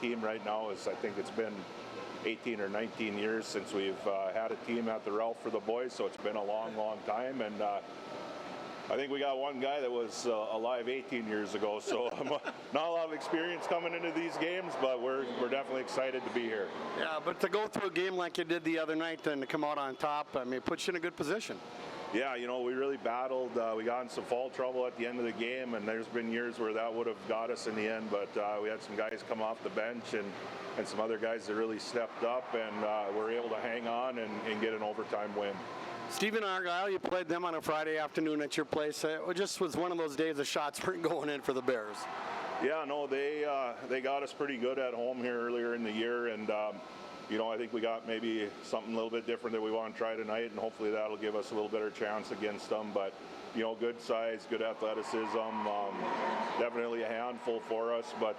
team right now is, I think it's been 18 or 19 years since we've had a team at the Ralph for the boys, so it's been a long, long time. And I think we got one guy that was alive 18 years ago, so not a lot of experience coming into these games, but we're definitely excited to be here. Yeah, but to go through a game like you did the other night and to come out on top, I mean, it puts you in a good position. Yeah, you know, we really battled. We got in some foul trouble at the end of the game, and there's been years where that would have got us in the end, but we had some guys come off the bench and some other guys that really stepped up, and were able to hang on and get an overtime win. Stephen Argyle, you played them on a Friday afternoon at your place. It just was one of those days the shots weren't going in for the Bears. Yeah, no, they got us pretty good at home here earlier in the year, and you know, I think we got maybe something a little bit different that we want to try tonight, and hopefully that'll give us a little better chance against them. But you know, good size, good athleticism, definitely a handful for us, but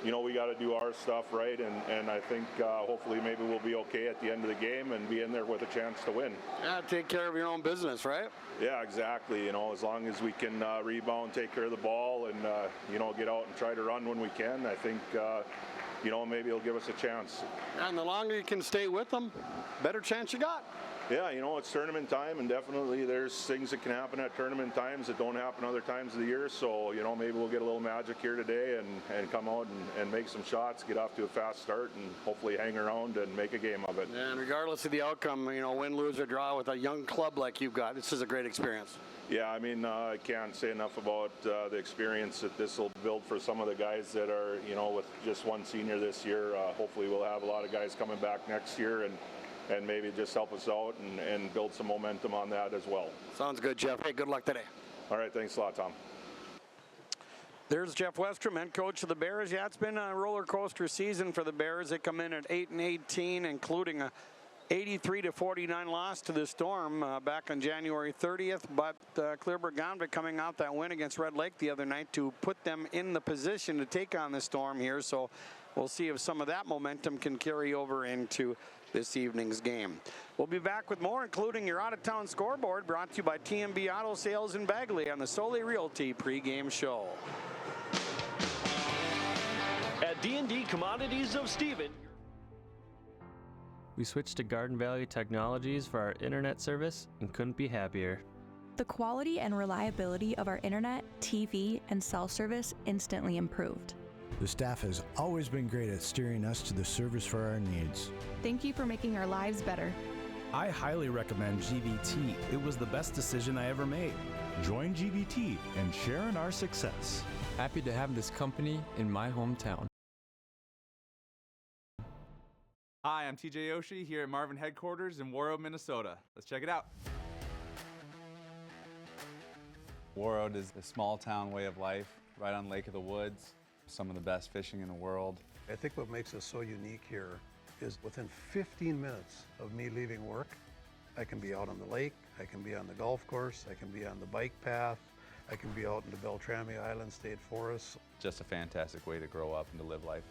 you know, we got to do our stuff right, and I think hopefully maybe we'll be okay at the end of the game and be in there with a chance to win. Yeah, take care of your own business, right? Yeah, exactly. You know, as long as we can rebound, take care of the ball, and you know, get out and try to run when we can, I think you know, maybe it'll give us a chance. And the longer you can stay with them, better chance you got. Yeah, you know, it's tournament time, and definitely there's things that can happen at tournament times that don't happen other times of the year. So, you know, maybe we'll get a little magic here today and come out and make some shots, get off to a fast start, and hopefully hang around and make a game of it. And regardless of the outcome, you know, win, lose, or draw, with a young club like you've got, this is a great experience. Yeah, I mean, I can't say enough about the experience that this will build for some of the guys that are, you know, with just one senior this year. Hopefully we'll have a lot of guys coming back next year and maybe just help us out and build some momentum on that as well. Sounds good, Jeff. Hey, good luck today. All right, thanks a lot, Tom. There's Jeff Westrom, head coach of the Bears. Yeah, it's been a roller coaster season for the Bears. They come in at 8-18, including a 83-49 loss to the Storm back on January 30th, but Clearburg-Gonvik coming out that win against Red Lake the other night to put them in the position to take on the Storm here. So we'll see if some of that momentum can carry over into this evening's game. We'll be back with more, including your out-of-town scoreboard, brought to you by TMB Auto Sales in Bagley on the Solely Realty pregame show. At D&D Commodities of Stephen. We switched to Garden Valley Technologies for our internet service and couldn't be happier. The quality and reliability of our internet, TV, and cell service instantly improved. The staff has always been great at steering us to the service for our needs. Thank you for making our lives better. I highly recommend GVT. It was the best decision I ever made. Join GVT and share in our success. Happy to have this company in my hometown. Hi, I'm TJ Oshie here at Marvin headquarters in Warroad, Minnesota. Let's check it out. Warroad is a small town way of life right on Lake of the Woods. Some of the best fishing in the world. I think what makes us so unique here is within 15 minutes of me leaving work, I can be out on the lake, I can be on the golf course, I can be on the bike path, I can be out in the Beltrami Island State Forest. Just a fantastic way to grow up and to live life.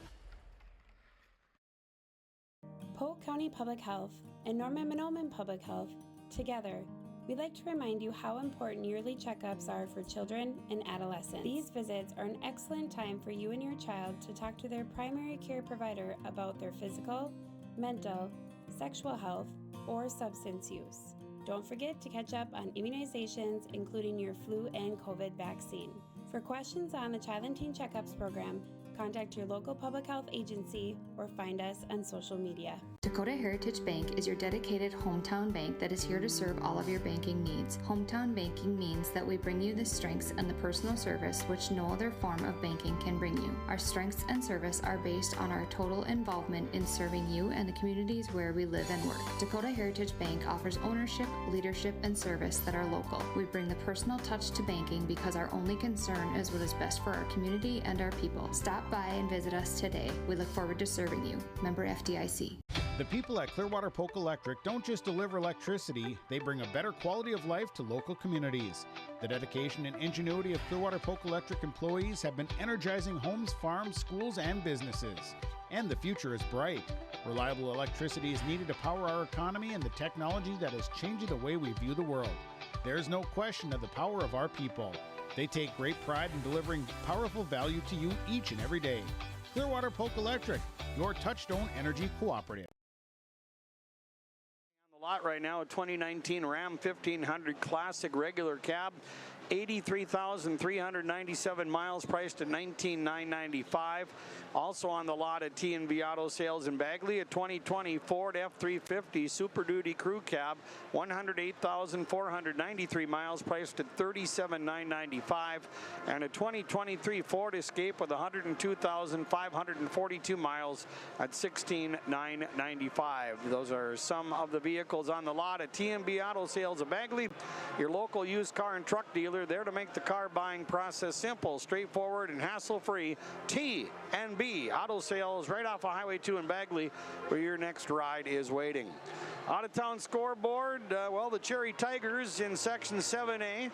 Polk County Public Health and Norman Minoman Public Health, together, we'd like to remind you how important yearly checkups are for children and adolescents. These visits are an excellent time for you and your child to talk to their primary care provider about their physical, mental, sexual health, or substance use. Don't forget to catch up on immunizations, including your flu and COVID vaccine. For questions on the Child and Teen Checkups program, contact your local public health agency or find us on social media. Dakota Heritage Bank is your dedicated hometown bank that is here to serve all of your banking needs. Hometown banking means that we bring you the strengths and the personal service which no other form of banking can bring you. Our strengths and service are based on our total involvement in serving you and the communities where we live and work. Dakota Heritage Bank offers ownership, leadership, and service that are local. We bring the personal touch to banking because our only concern is what is best for our community and our people. Stop by and visit us today. We look forward to serving you. Member FDIC. The people at Clearwater Polk Electric don't just deliver electricity, they bring a better quality of life to local communities. The dedication and ingenuity of Clearwater Polk Electric employees have been energizing homes, farms, schools, and businesses. And the future is bright. Reliable electricity is needed to power our economy and the technology that is changing the way we view the world. There's no question of the power of our people. They take great pride in delivering powerful value to you each and every day. Clearwater Polk Electric, your Touchstone Energy Cooperative. On the lot right now, a 2019 Ram 1500 Classic regular cab. 83,397 miles, priced at $19,995. Also on the lot at T&B Auto Sales in Bagley, a 2020 Ford F-350 Super Duty Crew Cab, 108,493 miles, priced at $37,995, and a 2023 Ford Escape with 102,542 miles at $16,995. Those are some of the vehicles on the lot at T&B Auto Sales of Bagley, your local used car and truck dealer, there to make the car buying process simple, straightforward, and hassle-free. T&B Auto Sales right off of Highway 2 in Bagley, where your next ride is waiting. Out-of-town scoreboard, well, the Cherry Tigers in Section 7A,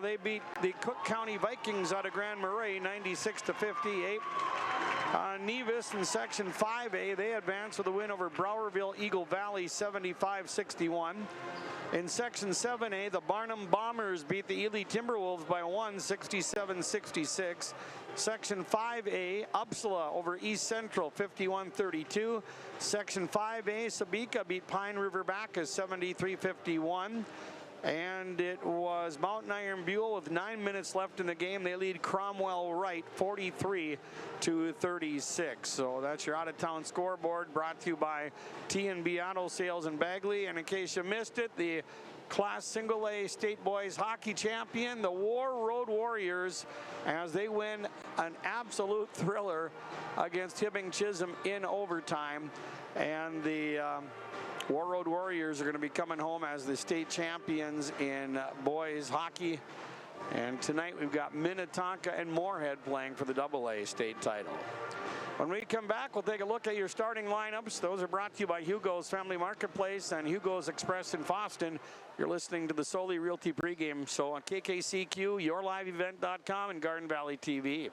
they beat the Cook County Vikings out of Grand Marais 96-58. Nevis in Section 5A, they advanced with a win over Browerville Eagle Valley 75-61. In Section 7A, the Barnum Bombers beat the Ely Timberwolves by 67-66. Section 5A, Upsala over East Central 51-32. Section 5A, Sabika beat Pine River Bacchus 73-51. And it was Mountain Iron Buell with 9 minutes left in the game. They lead Cromwell Wright 43-36. So that's your out-of-town scoreboard, brought to you by T&B Auto Sales in Bagley. And in case you missed it, the Class Single A State Boys Hockey Champion, the War Road Warriors, as they win an absolute thriller against Hibbing Chisholm in overtime. And the War Road Warriors are going to be coming home as the state champions in boys hockey. And tonight we've got Minnetonka and Moorhead playing for the AA state title. When we come back, we'll take a look at your starting lineups. Those are brought to you by Hugo's Family Marketplace and Hugo's Express in Fosston. You're listening to the Solely Realty pregame show on KKCQ, YourLiveEvent.com, and Garden Valley TV.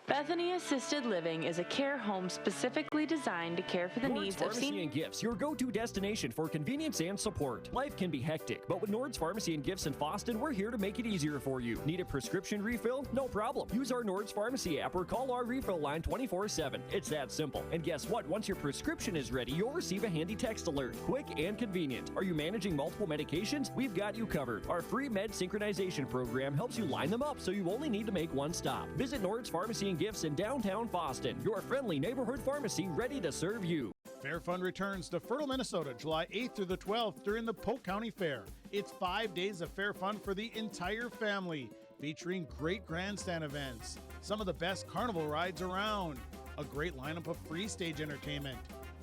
Bethany Assisted Living is a care home specifically designed to care for the Nord's needs of Pharmacy seniors. and Gifts, your go-to destination for convenience and support. Life can be hectic, but with Nord's Pharmacy and Gifts in Fosston, we're here to make it easier for you. Need a prescription refill? No problem. Use our Nord's Pharmacy app or call our refill line 24/7. It's that simple. And guess what? Once your prescription is ready, you'll receive a handy text alert. Quick and convenient. Are you managing multiple medications? We've got you covered. Our free med synchronization program helps you line them up so you only need to make one stop. Visit Nord's Pharmacy and Gifts in downtown Fosston, your friendly neighborhood pharmacy ready to serve you. Fair Fun returns to Fertile, Minnesota, July 8th through the 12th during the Polk County Fair. It's 5 days of Fair Fun for the entire family, featuring great grandstand events, some of the best carnival rides around, a great lineup of free stage entertainment,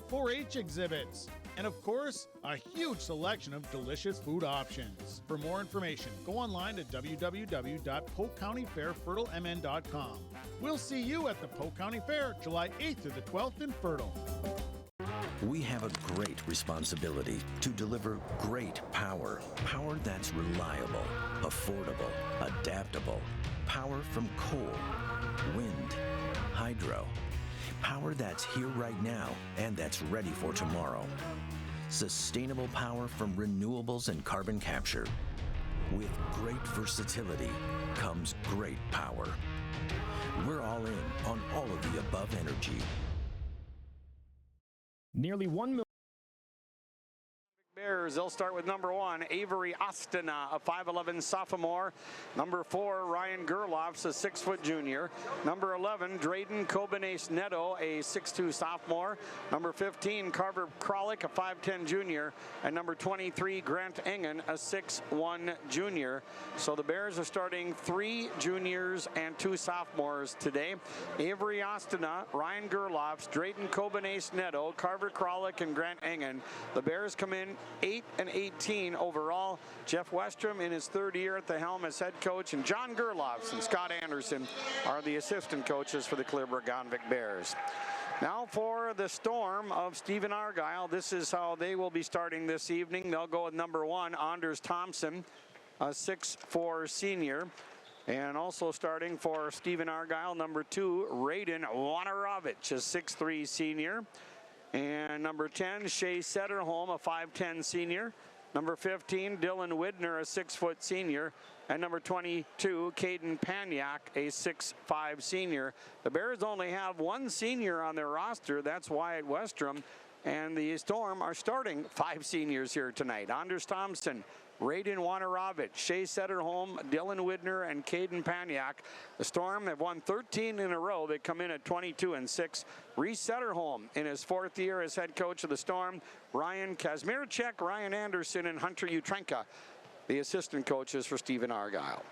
4-H exhibits, and of course, a huge selection of delicious food options. For more information, go online to www.polkcountyfairfertilemn.com. We'll see you at the Polk County Fair, July 8th through the 12th in Fertile. We have a great responsibility to deliver great power. Power that's reliable, affordable, adaptable. Power from coal, wind, hydro. Power that's here right now and that's ready for tomorrow. Sustainable power from renewables and carbon capture. With great versatility comes great power. We're all in on all of the above energy. Nearly 1 million. Bears, they'll start with number 1, Avery Ostena, a 5'11 sophomore. Number 4, Ryan Gerlofs, a 6-foot junior. Number 11, Drayden Kobenes Neto, a 6'2 sophomore. Number 15, Carver Kralik, a 5'10 junior. And number 23, Grant Engen, a 6'1 junior. So the Bears are starting 3 juniors and 2 sophomores today. Avery Ostena, Ryan Gerlofs, Drayden Kobenes Neto, Carver Kralik, and Grant Engen. The Bears come in 8-18 overall. Jeff Westrom in his 3rd year at the helm as head coach, and John Gerlofs and Scott Anderson are the assistant coaches for the Clearburg-Gonvick Bears. Now for the Storm of Stephen Argyle. This is how they will be starting this evening. They'll go with number 1, Anders Thompson, a 6'4 senior. And also starting for Stephen Argyle, number 2, Raiden Wanarovich, a 6'3 senior. And number 10, Shea Setterholm, a 5'10 senior. Number 15, Dylan Widner, a 6-foot senior. And number 22, Caden Paniak, a 6'5 senior. The Bears only have one senior on their roster. That's Wyatt Westrom. And the Storm are starting 5 seniors here tonight. Anders Thompson, Raiden Wanarovich, Shea Setterholm, Dylan Widner, and Caden Paniak. The Storm have won 13 in a row. They come in at 22-6. Reese Setterholm in his 4th year as head coach of the Storm. Ryan Kazmierczak, Ryan Anderson, and Hunter Utrenka, the assistant coaches for Stephen Argyle.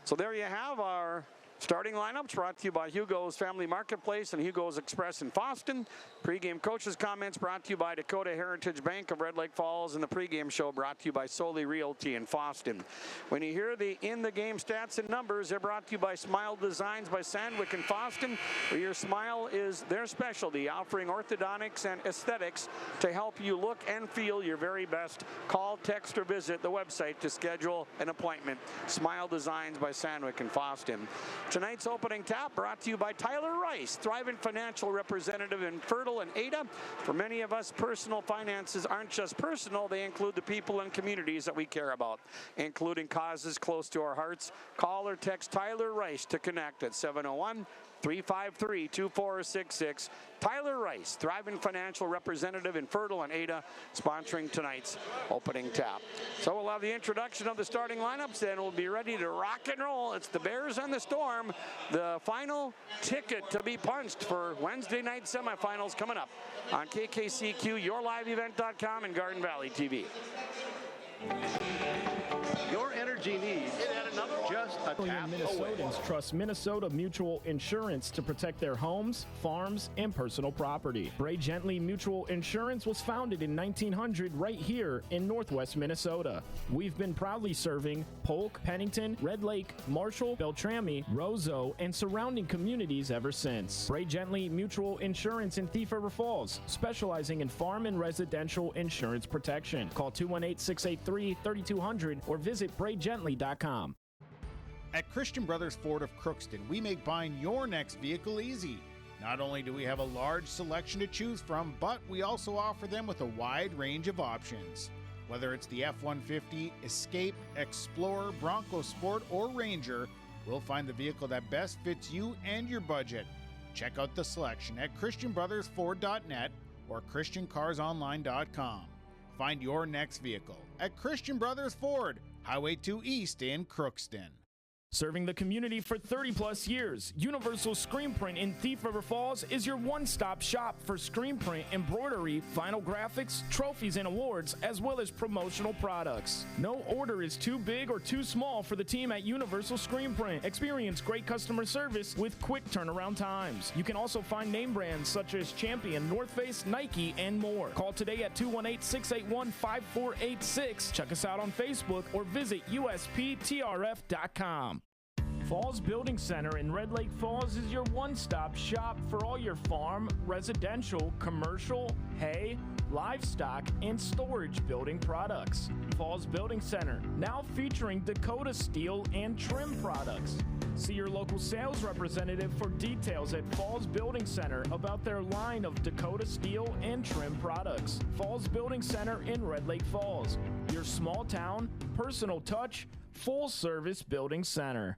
So there you have our starting lineups, brought to you by Hugo's Family Marketplace and Hugo's Express in Fosston. Pre-game coaches' comments brought to you by Dakota Heritage Bank of Red Lake Falls, and the pre-game show brought to you by Solely Realty in Fosston. When you hear the in-the-game stats and numbers, they're brought to you by Smile Designs by Sandwick in Fosston, where your smile is their specialty, offering orthodontics and aesthetics to help you look and feel your very best. Call, text, or visit the website to schedule an appointment. Smile Designs by Sandwick in Fosston. Tonight's opening tap brought to you by Tyler Rice, Thrivent Financial Representative in Fertile and Ada. For many of us, personal finances aren't just personal, they include the people and communities that we care about, including causes close to our hearts. Call or text Tyler Rice to connect at 701-353-2466. Tyler Rice, Thrivent Financial Representative in Fertile and Ada, sponsoring tonight's opening tap. So we'll have the introduction of the starting lineups, then we'll be ready to rock and roll. It's the Bears and the Storm. The final ticket to be punched for Wednesday night semifinals coming up on KKCQ, YourLiveEvent.com, and Garden Valley TV. Your energy needs just a tap Minnesotans trust Minnesota Mutual Insurance to protect their homes, farms, and personal property. Bray Gently Mutual Insurance was founded in 1900 right here in Northwest Minnesota. We've been proudly serving Polk, Pennington, Red Lake, Marshall, Beltrami, Roseau, and surrounding communities ever since. Bray Gently Mutual Insurance in Thief River Falls, specializing in farm and residential insurance protection. Call 218-683-3200 or visit BrayGently.com. At Christian Brothers Ford of Crookston, we make buying your next vehicle easy. Not only do we have a large selection to choose from, but we also offer them with a wide range of options. Whether it's the F-150, Escape, Explorer, Bronco Sport, or Ranger, we'll find the vehicle that best fits you and your budget. Check out the selection at ChristianBrothersFord.net or ChristianCarsOnline.com. Find your next vehicle at Christian Brothers Ford, Highway 2 East in Crookston. Serving the community for 30-plus years, Universal Screen Print in Thief River Falls is your one-stop shop for screen print, embroidery, vinyl graphics, trophies, and awards, as well as promotional products. No order is too big or too small for the team at Universal Screen Print. Experience great customer service with quick turnaround times. You can also find name brands such as Champion, North Face, Nike, and more. Call today at 218-681-5486. Check us out on Facebook or visit USPTRF.com. Falls Building Center in Red Lake Falls is your one-stop shop for all your farm, residential, commercial, hay, livestock, and storage building products. Falls Building Center, now featuring Dakota steel and trim products. See your local sales representative for details at Falls Building Center about their line of Dakota steel and trim products. Falls Building Center in Red Lake Falls, your small town, personal touch, full-service building center.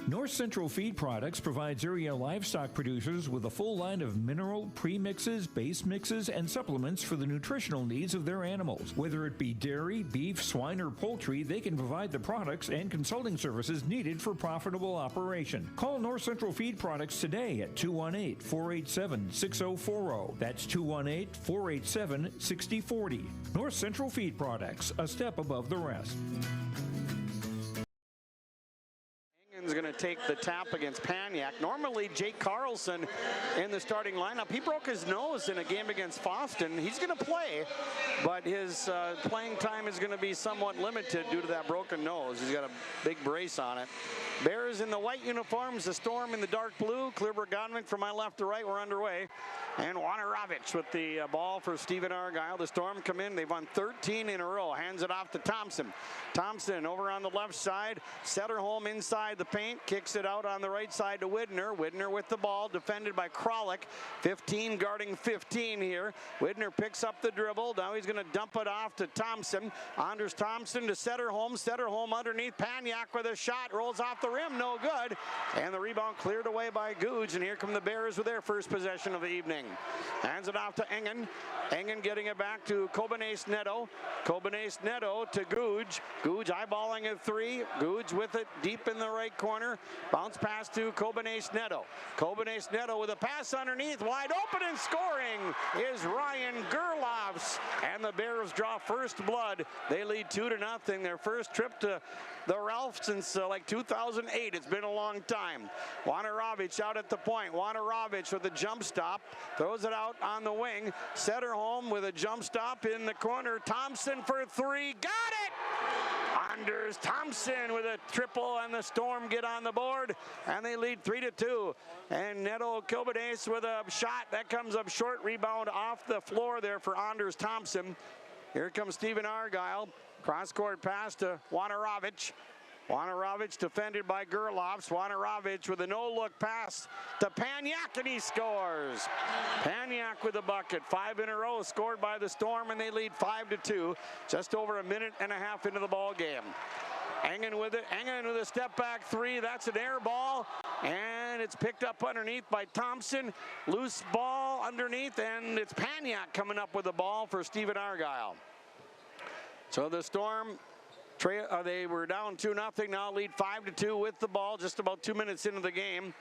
North Central Feed Products provides area livestock producers with a full line of mineral, premixes, base mixes, and supplements for the nutritional needs of their animals. Whether it be dairy, beef, swine, or poultry, they can provide the products and consulting services needed for profitable operation. Call North Central Feed Products today at 218-487-6040. That's 218-487-6040. North Central Feed Products, a step above the rest. Is going to take the tap against Paniak. Normally, Jake Carlson in the starting lineup. He broke his nose in a game against Fosston. He's going to play, but his playing time is going to be somewhat limited due to that broken nose. He's got a big brace on it. Bears in the white uniforms, the Storm in the dark blue. Clearburg Godwin from my left to right. We're underway. And Wanarovich with the ball for Stephen Argyle. The Storm come in. They've won 13 in a row. Hands it off to Thompson. Thompson over on the left side. Setterholm inside the paint. kicks it out on the right side to Widner. Widner with the ball, defended by Kralik. 15 guarding 15 here. Widner picks up the dribble. Now he's going to dump it off to Thompson. Anders Thompson to Setterholm. Setterholm underneath. Paniak with a shot. Rolls off the rim. No good. And the rebound cleared away by Googe. And here come the Bears with their first possession of the evening. Hands it off to Engen. Engen getting it back to Kobenace Neto. Kobenace Neto to Googe. Googe eyeballing a three. Googe with it deep in the right corner. Bounce pass to Kobenace Neto. Kobenace Neto with a pass underneath. Wide open and scoring is Ryan Gerlofs. And the Bears draw first blood. They lead 2-0. Their first trip to the Ralph since like 2008. It's been a long time. Wanarovic out at the point. Wanarovic with a jump stop. Throws it out on the wing. Setterholm with a jump stop in the corner. Thompson for three. Got it! Anders Thompson with a triple, and the Storm get on the board, and they lead 3-2. And Neto Kobenace with a shot that comes up short. Rebound off the floor there for Anders Thompson. Here comes Stephen Argyle. Cross-court pass to Wanarovic. Wanarovic defended by Gerlofs. Wanarovic with a no-look pass to Paniak, and he scores. Paniak with a bucket. 5 in a row scored by the Storm, and they lead 5-2. Just over a minute and a half into the ball game. Engen with it. Engen with a step-back three. That's an air ball, and it's picked up underneath by Thompson. Loose ball underneath, and it's Paniak coming up with the ball for Stephen Argyle. So the Storm, they were down 2-0, now lead 5-2 with the ball, just about 2 minutes into the game.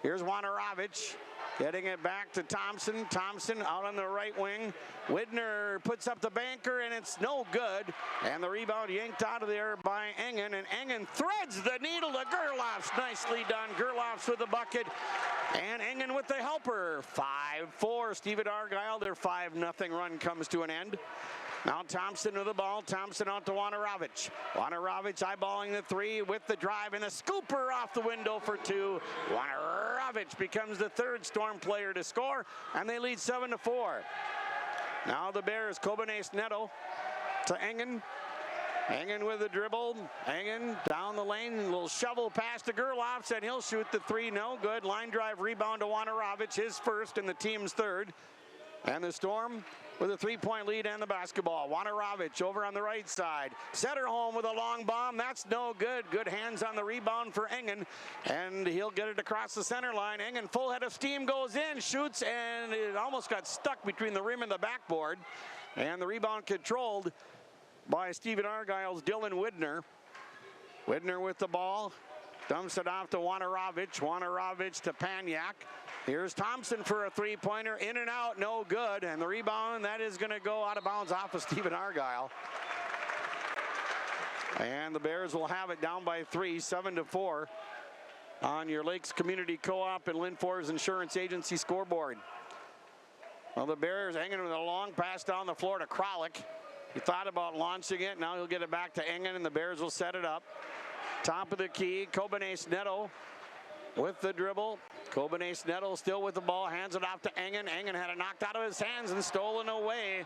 Here's Wanarovic getting it back to Thompson. Thompson out on the right wing. Widner puts up the banker, and it's no good. And the rebound yanked out of there by Engen, and Engen threads the needle to Gerlofs. Nicely done. Gerlofs with the bucket, and Engen with the helper. 5-4, Stephen Argyle. Their 5-0 run comes to an end. Now Thompson with the ball. Thompson out to Wanarovic. Wanarovic eyeballing the three with the drive, and a scooper off the window for two. Wanarovic becomes the third Storm player to score, and they lead 7-4. Now the Bears, Kobenace Neto to Engen. Engen with the dribble. Engen down the lane. Little shovel pass to Gerlofs, and he'll shoot the three. No good. Line drive rebound to Wanarovic, his first and the team's third. And the Storm with a 3-point lead and the basketball. Wanarovic over on the right side. Setterholm with a long bomb. That's no good. Good hands on the rebound for Engen. And he'll get it across the center line. Engen full head of steam goes in, shoots, and it almost got stuck between the rim and the backboard. And the rebound controlled by Stephen Argyle's Dylan Widner. Widner with the ball. Dumps it off to Wanarovic. Wanarovic to Paniak. Here's Thompson for a three-pointer. In and out, no good. And the rebound, that is going to go out of bounds off of Stephen Argyle. And the Bears will have it down by 3, 7-4 on your Lakes Community Co-op and Linfors Insurance Agency scoreboard. Well, the Bears hanging with a long pass down the floor to Kralik. He thought about launching it. Now he'll get it back to Engen, and the Bears will set it up. Top of the key, Kobenace Neto with the dribble. Kobenace Neto still with the ball, hands it off to Engen. Engen had it knocked out of his hands and stolen away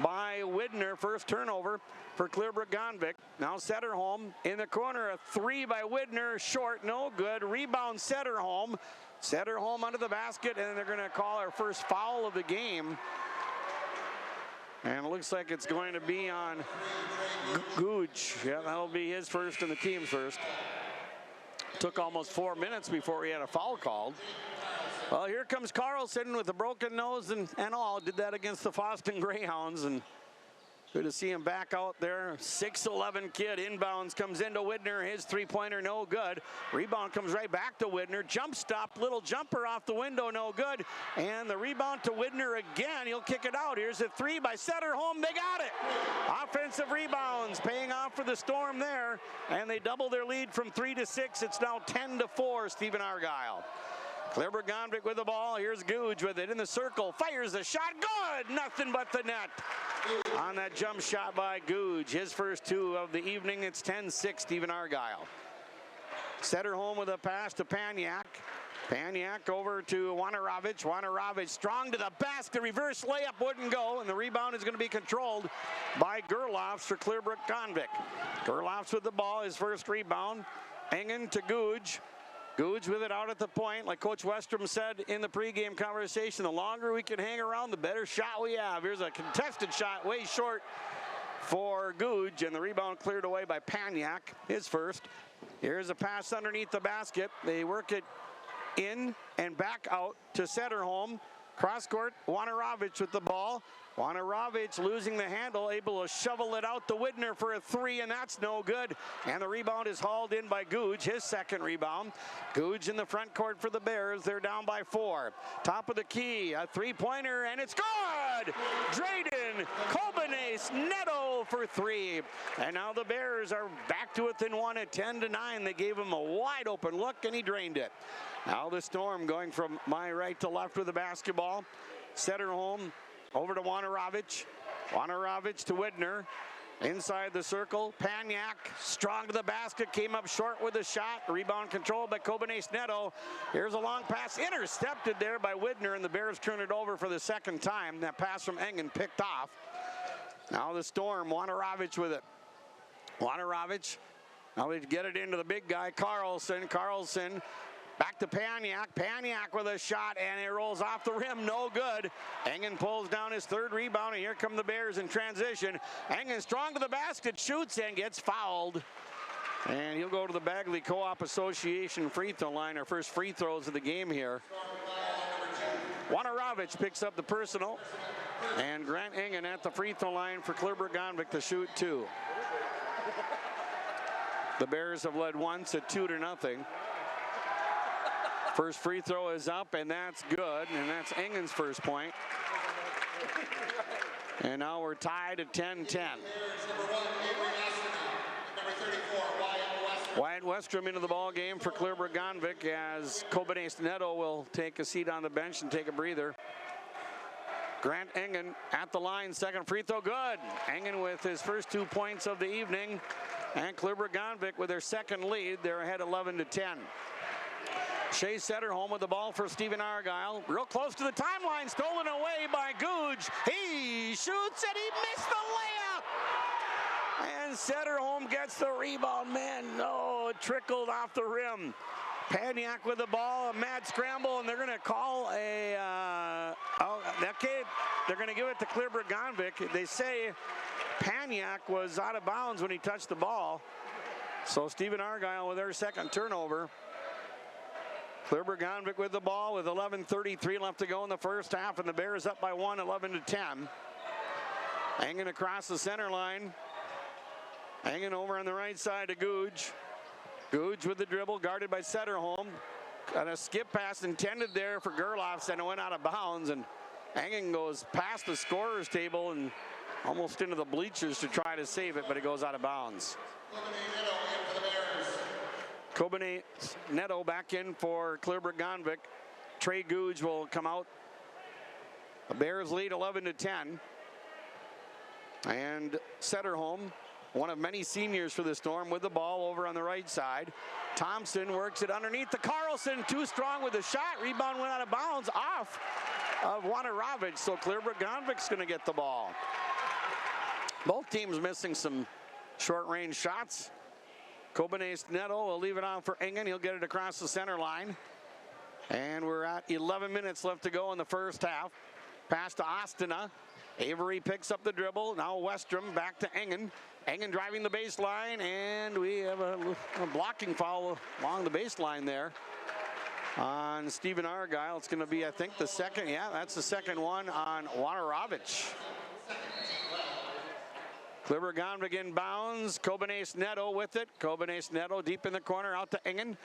by Widner. First turnover for Clearbrook Gonvick. Now Setterholm in the corner, a three by Widner, short, no good. Rebound Setterholm. Setterholm under the basket, and they're going to call our first foul of the game. And it looks like it's going to be on Googe. Yeah, that'll be his first and the team's first. Took almost 4 minutes before he had a foul called. Well, here comes Carlson with a broken nose and all. Did that against the Foston Greyhounds, and good to see him back out there. 6'11" kid, inbounds, comes into Widner. His three-pointer, no good. Rebound comes right back to Widner. Jump stop, little jumper off the window, no good. And the rebound to Widner again. He'll kick it out. Here's a three by Setterholm. They got it. Offensive rebounds paying off for the Storm there. And they double their lead from 3 to 6. It's now 10-4, Stephen Argyle. Clearbrook Gonvick with the ball. Here's Googe with it in the circle. Fires the shot. Good. Nothing but the net. On that jump shot by Googe. His first two of the evening. It's 10-6, Stephen Argyle. Setterholm with a pass to Paniak. Paniak over to Wanarovic. Wanarovic strong to the basket. Reverse layup wouldn't go. And the rebound is going to be controlled by Gerlofs for Clearbrook Gonvick. Gerlofs with the ball. His first rebound. Engen to Googe. Googe with it out at the point. Like Coach Westrom said in the pregame conversation, the longer we can hang around, the better shot we have. Here's a contested shot, way short for Googe, and the rebound cleared away by Paniak, his first. Here's a pass underneath the basket. They work it in and back out to Setterholm. Cross court, Wanarovich with the ball. Wanarovich losing the handle, able to shovel it out to Widner for a three, and that's no good. And the rebound is hauled in by Googe, his second rebound. Googe in the front court for the Bears. They're down by 4. Top of the key, a three-pointer, and it's good! Drayden Colbanace Neto for 3. And now the Bears are back to within 1 at 10-9. They gave him a wide open look, and he drained it. Now the Storm going from my right to left with the basketball. Setterholm over to Wanarovich. Wanarovich to Widner. Inside the circle, Paniak strong to the basket, came up short with a shot. Rebound controlled by Colbanace Neto. Here's a long pass intercepted there by Widner, and the Bears turn it over for the second time. That pass from Engen picked off. Now the Storm, Wanarovich with it. Wanarovich, now they get it into the big guy, Carlson. Carlson back to Paniak. Paniak with a shot, and it rolls off the rim. No good. Engen pulls down his third rebound, and here come the Bears in transition. Engen strong to the basket, shoots, and gets fouled. And he'll go to the Bagley Co-op Association free throw line. Our first free throws of the game here. Wanarovich picks up the personal. And Grant Engen at the free throw line for Kleberg-Gonvik to shoot 2. The Bears have led once at 2-0. First free throw is up, and that's good, and that's Engen's first point. And now we're tied at 10-10. Wyatt Westrom into the ball game for Kleberg-Gonvik as Colbanace Neto will take a seat on the bench and take a breather. Grant Engen at the line, second free throw, good. Engen with his first 2 points of the evening, and Kleberg-Gonvik with their second lead. They're ahead 11-10. Shea Setterholm with the ball for Stephen Argyle. Real close to the timeline, stolen away by Googe. He shoots and he missed the layup. And Setterholm gets the rebound. Man, no, it trickled off the rim. Paniak with the ball, a mad scramble, and they're going to call a, okay, they're going to give it to Kleberg-Gonvik. They say Paniak was out of bounds when he touched the ball. So Stephen Argyle with their second turnover. Kleberg-Gonvik with the ball with 11:33 left to go in the first half, and the Bears up by 1, 11-10. Engen across the center line. Engen over on the right side to Googe. Googe with the dribble, guarded by Setterholm. Got a skip pass intended there for Gerloffs, and it went out of bounds, and Engen goes past the scorer's table and almost into the bleachers to try to save it, but it goes out of bounds. Colbanace Neto back in for Kleberg-Gonvik. Trey Googe will come out. The Bears lead 11-10. And Setterholm, one of many seniors for the Storm, with the ball over on the right side. Thompson works it underneath the Carlson, too strong with the shot. Rebound went out of bounds off of Wanarovich, so Kleberg-Gonvik's going to get the ball. Both teams missing some short-range shots. Colbanace Neto will leave it on for Engen. He'll get it across the center line. And we're at 11 minutes left to go in the first half. Pass to Ostena. Avery picks up the dribble. Now Westrom back to Engen. Engen driving the baseline, and we have a blocking foul along the baseline there on Stephen Argyle. It's going to be, I think, the second. Yeah, that's the second one on Wanarovich. Kleberg-Gonvik inbounds. Colbanace Neto with it. Colbanace Neto deep in the corner out to Engen.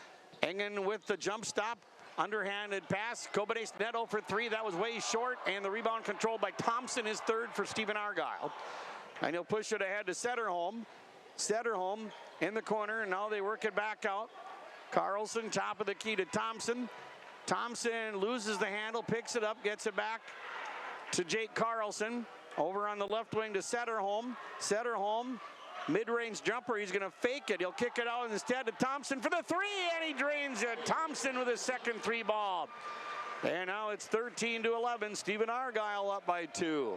Engen with the jump stop. Underhanded pass. Colbanace Neto for 3. That was way short. And the rebound controlled by Thompson is third for Stephen Argyle. And he'll push it ahead to Setterholm. Setterholm in the corner. And now they work it back out. Carlson top of the key to Thompson. Thompson loses the handle. Picks it up. Gets it back to Jake Carlson. Over on the left wing to Setterholm. Setterholm, mid-range jumper. He's going to fake it. He'll kick it out instead to Thompson for the 3, and he drains it. Thompson with his second 3 ball. And now it's 13-11. Stephen Argyle up by 2.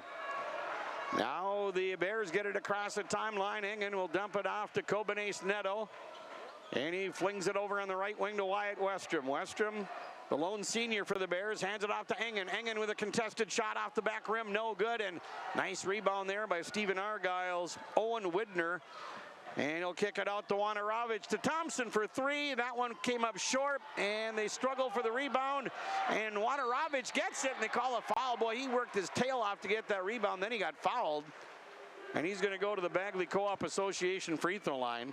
Now the Bears get it across the timeline. Engen will dump it off to Colbanace Neto. And he flings it over on the right wing to Wyatt Westrom. Westrom, the lone senior for the Bears, hands it off to Engen. Engen with a contested shot off the back rim, no good. And nice rebound there by Stephen Argyle's Owen Widner. And he'll kick it out to Wanarovich to Thompson for three. That one came up short, and they struggle for the rebound. And Wanarovich gets it, and they call a foul. Boy, he worked his tail off to get that rebound. Then he got fouled. And he's going to go to the Bagley Co-op Association free throw line.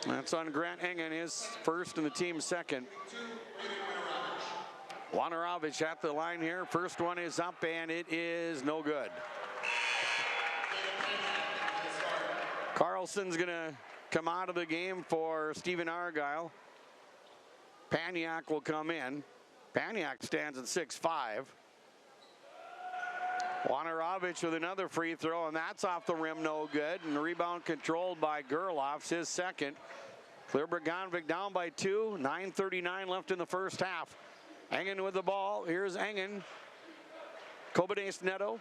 That's on Grant Engen, his first and the team's second. Wanarovich at the line here. First one is up, and it is no good. Carlson's going to come out of the game for Stephen Argyle. Paniak will come in. Paniak stands at 6'5". Wanarovich with another free throw, and that's off the rim, no good. And the rebound controlled by Gerlofs, his second. Clearburg-Gonvick down by 2. 9:39 left in the first half. Engen with the ball. Here's Engen. Kobenes Neto.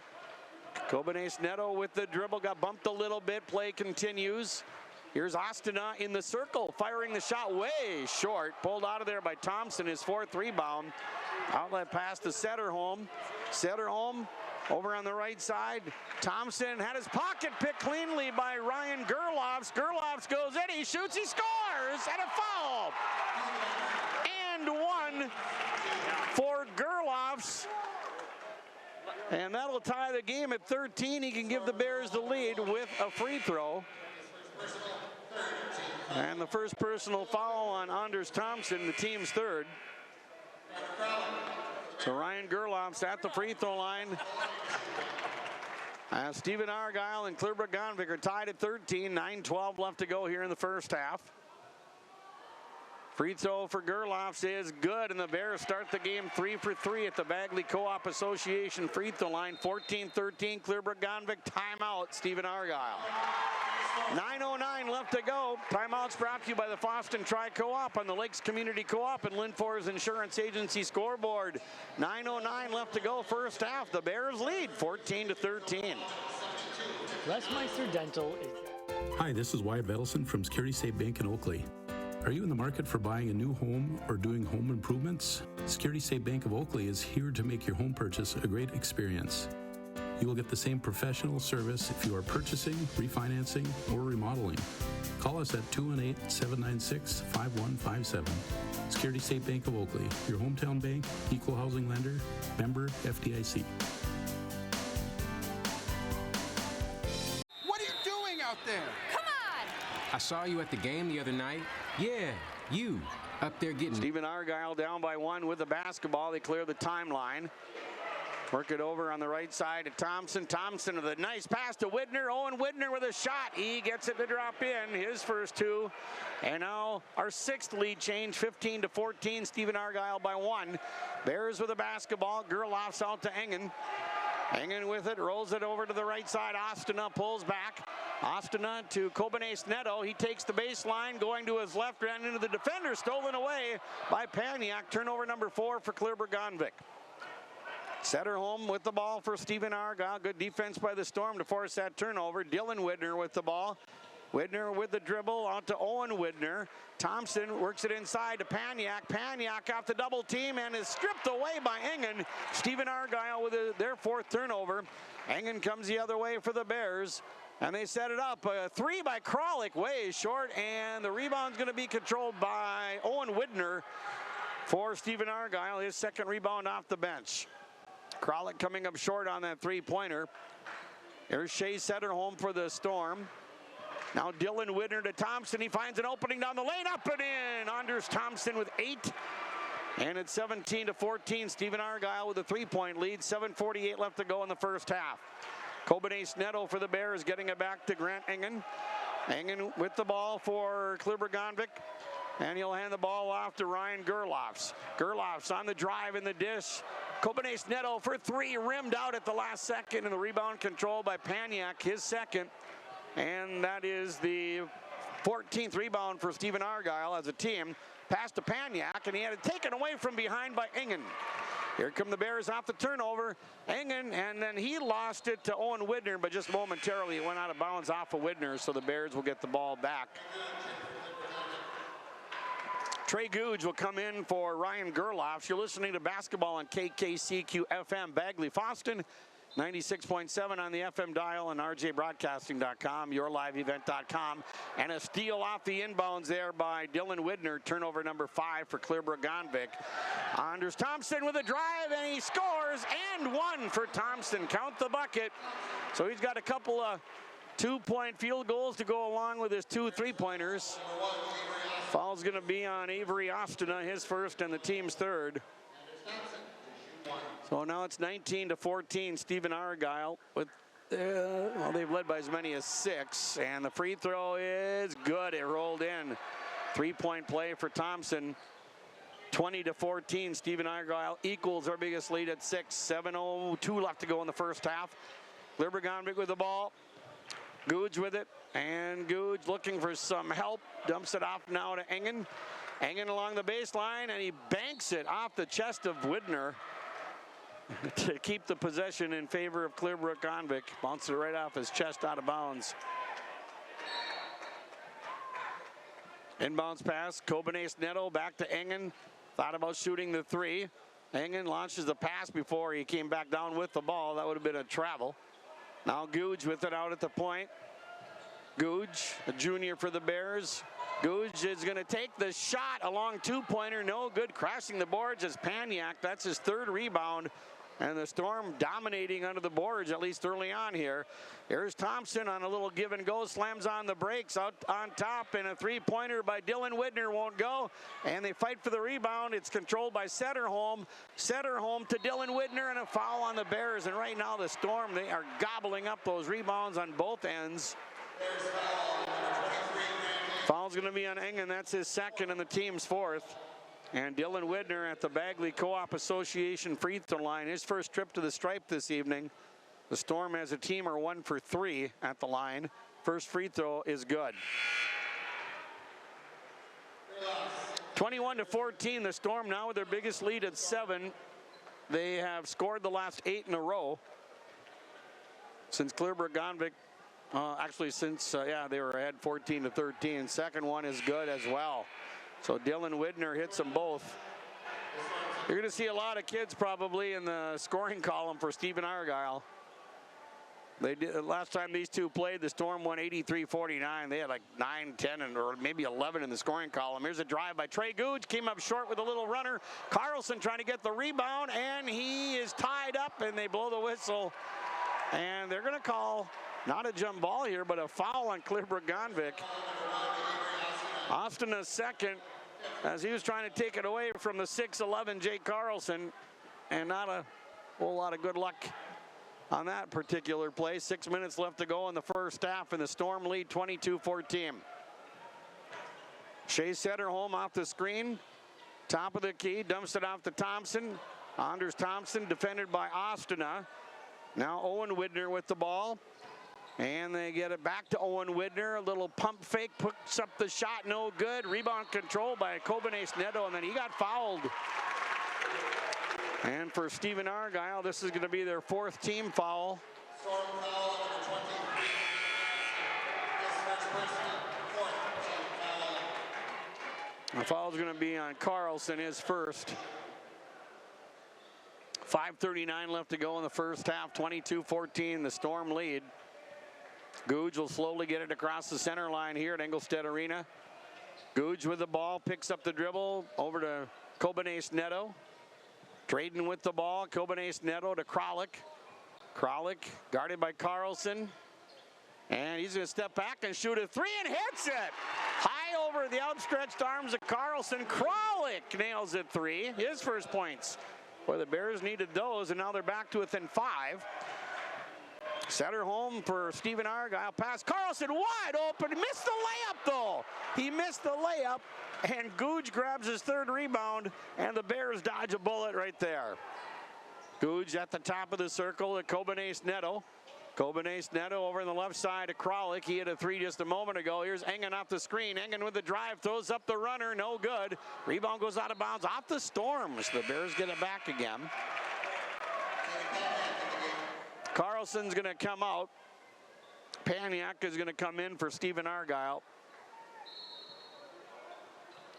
Kobenes Neto with the dribble, got bumped a little bit. Play continues. Here's Ostena in the circle, firing the shot way short. Pulled out of there by Thompson, his fourth rebound. Outlet pass to Setterholm. Setterholm over on the right side. Thompson had his pocket picked cleanly by Ryan Gerlofs. Gerlofs goes in, he shoots, he scores, and a foul. And one for Gerlofs. And that'll tie the game at 13. He can give the Bears the lead with a free throw. And the first personal foul on Anders Thompson, the team's third. So Ryan Gerlofs at the free throw line. Stephen Argyle and Clearburg-Gonvick are tied at 13. 9:12 left to go here in the first half. Free throw for Gerlofs is good, and the Bears start the game 3 for 3 at the Bagley Co-op Association free throw line. 14-13, Clearburg-Gonvick timeout, Stephen Argyle. 9:09 left to go. Timeouts brought to you by the Foston Tri-Co-op on the Lakes Community Co-op and Linfors Insurance Agency scoreboard. 9:09 left to go first half. The Bears lead 14-13. Westmeister Dental is... Hi, this is Wyatt Vedelson from Security State Bank in Oakley. Are you in the market for buying a new home or doing home improvements? Security State Bank of Oakley is here to make your home purchase a great experience. You will get the same professional service if you are purchasing, refinancing, or remodeling. Call us at 218-796-5157. Security State Bank of Oakley, your hometown bank, equal housing lender, member FDIC. What are you doing out there? Come on! I saw you at the game the other night. Yeah, you, up there getting... Stephen Argyle down by 1 with the basketball. They clear the timeline. Work it over on the right side to Thompson. Thompson with a nice pass to Widner. Owen Widner with a shot. He gets it to drop in. His first two. And now our sixth lead change, 15-14. Stephen Argyle by 1. Bears with the basketball. Gerlofs out to Engen. Engen with it. Rolls it over to the right side. Ostena pulls back. Ostena to Kobenes Neto. He takes the baseline, going to his left, ran into the defender, stolen away by Paniak. Turnover number 4 for Clearburg-Gonvick. Setterholm with the ball for Stephen Argyle. Good defense by the Storm to force that turnover. Dylan Widner with the ball. Widner with the dribble out to Owen Widner. Thompson works it inside to Paniak. Paniak off the double team and is stripped away by Engen. Stephen Argyle with their fourth turnover. Engen comes the other way for the Bears. And they set it up. A 3 by Kralik, way short. And the rebound's going to be controlled by Owen Widner for Stephen Argyle. His second rebound off the bench. Kralik coming up short on that three-pointer. There's Shea Setterholm for the Storm. Now Dylan Widner to Thompson. He finds an opening down the lane, up and in. Anders Thompson with 8. And it's 17-14. Stephen Argyle with a 3-point lead. 7:48 left to go in the first half. Kobenes Neto for the Bears, getting it back to Grant Engen. Engen with the ball for Clearburg-Gonvick. And he'll hand the ball off to Ryan Gerlofs. Gerlofs on the drive in the dish. Kobenes Neto for 3, rimmed out at the last second, and the rebound controlled by Paniak, his second. And that is the 14th rebound for Stephen Argyle as a team. Pass to Paniak, and he had it taken away from behind by Engen. Here come the Bears off the turnover. Engen, and then he lost it to Owen Widner, but just momentarily it went out of bounds off of Widner, so the Bears will get the ball back. Trey Googe will come in for Ryan Gerloff. You're listening to basketball on KKCQ FM Bagley Foston, 96.7 on the FM dial and rjbroadcasting.com, yourliveevent.com. And a steal off the inbounds there by Dylan Widner, turnover number 5 for Clearbrook-Gonvick. Anders Thompson with a drive, and he scores, and 1 for Thompson. Count the bucket. So he's got a couple of 2-point field goals to go along with his 2 3-pointers. Foul's going to be on Avery Ostina, his first and the team's third. So now it's 19-14. Stephen Argyle with, well, they've led by as many as 6, and the free throw is good. It rolled in. 3-point play for Thompson. 20-14. Stephen Argyle equals our biggest lead at 6. 7:02 left to go in the first half. Clearbrook-Gonvick with the ball. Googe with it, and Googe looking for some help. Dumps it off now to Engen. Engen along the baseline, and he banks it off the chest of Widner to keep the possession in favor of Clearbrook-Gonvick. Bounces it right off his chest out of bounds. Inbounds pass, Kobenes Neto back to Engen. Thought about shooting the 3. Engen launches the pass before he came back down with the ball. That would have been a travel. Now Googe with it out at the point. Googe, a junior for the Bears. Googe is going to take the shot, a long 2-pointer, no good. Crashing the boards is Paniak. That's his 3rd rebound. And the Storm dominating under the boards, at least early on here. Here's Thompson on a little give and go, slams on the brakes out on top, and a 3-pointer by Dylan Widner won't go. And they fight for the rebound. It's controlled by Setterholm. Setterholm to Dylan Widner, and a foul on the Bears. And right now the Storm, they are gobbling up those rebounds on both ends. Foul's going to be on Engen. That's his 2nd and the team's 4th. And Dylan Widner at the Bagley Co-op Association free throw line. His first trip to the stripe this evening. The Storm as a team are 1 for 3 at the line. First free throw is good. 21-14, the Storm now with their biggest lead at 7. They have scored the last 8 in a row since Clearbrook-Gonvick. Actually, since they were ahead 14-13. Second one is good as well. So Dylan Widner hits them both. You're going to see a lot of kids probably in the scoring column for Stephen Argyle. They did last time these two played. The Storm won 83-49. They had like 9, 10, or maybe 11 in the scoring column. Here's a drive by Trey Googe. Came up short with a little runner. Carlson trying to get the rebound, and he is tied up, and they blow the whistle. And they're going to call not a jump ball here, but a foul on Clearbrook-Gonvick. Ostina's 2nd, as he was trying to take it away from the 6'11" Jake Carlson, and not a whole lot of good luck on that particular play. 6 minutes left to go in the first half, and the Storm lead 22-14. Shea Setterholm off the screen, top of the key, dumps it off to Thompson. Anders Thompson defended by Ostina. Now Owen Widner with the ball. And they get it back to Owen Widner. A little pump fake, puts up the shot, no good. Rebound control by Kobenes Neto, and then he got fouled. And for Stephen Argyle, this is going to be their 4th team foul. The foul is going to be on Carlson, his first. 5:39 left to go in the first half, 22-14, the Storm lead. Googe will slowly get it across the center line here at Engelstedt Arena. Googe with the ball, picks up the dribble over to Kobenes Neto. Trading with the ball, Kobenes Neto to Kralik. Kralik guarded by Carlson. And he's going to step back and shoot a 3 and hits it. High over the outstretched arms of Carlson. Kralik nails it 3, his first points. Boy, the Bears needed those, and now they're back to within 5. Setterholm for Stephen Argyle. Pass Carlson wide open. He missed the layup though. He missed the layup, and Googe grabs his 3rd rebound, and the Bears dodge a bullet right there. Googe at the top of the circle to Kobenes Neto. Kobenace Neto over on the left side to Kralik. He hit a 3 just a moment ago. Here's Engen off the screen. Engen with the drive, throws up the runner, no good. Rebound goes out of bounds off the Storms. The Bears get it back again. Carlson's going to come out. Paniak is going to come in for Stephen Argyle.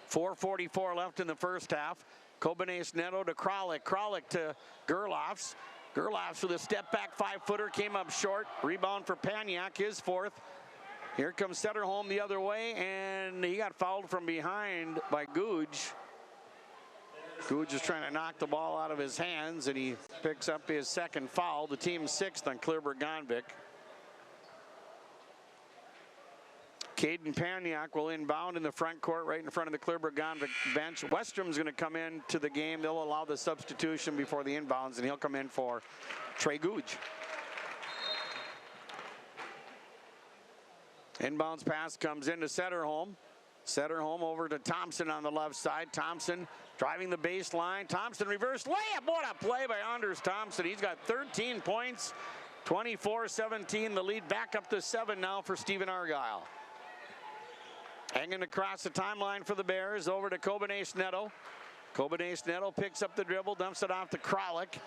4:44 left in the first half. Kobenace Neto to Kralik. Kralik to Gerlofs. Gerlofs with a step back 5-footer, came up short. Rebound for Paniak, his 4th. Here comes Setterholm the other way, and he got fouled from behind by Googe. Googe is trying to knock the ball out of his hands, and he picks up his 2nd foul, the team's 6th on Kleber-Gonvik. Caden Paniak will inbound in the front court right in front of the Kleber-Gonvik bench. Westrom's going to come in to the game. They'll allow the substitution before the inbounds, and he'll come in for Trey Googe. Inbounds pass comes into Setterholm. Setterholm over to Thompson on the left side. Thompson driving the baseline. Thompson reverse layup. What a play by Anders Thompson. He's got 13 points. 24-17. The lead back up to 7 now for Stephen Argyle. Engen across the timeline for the Bears, over to Kobenace Neto. Kobenace Neto picks up the dribble, dumps it off to Kralik.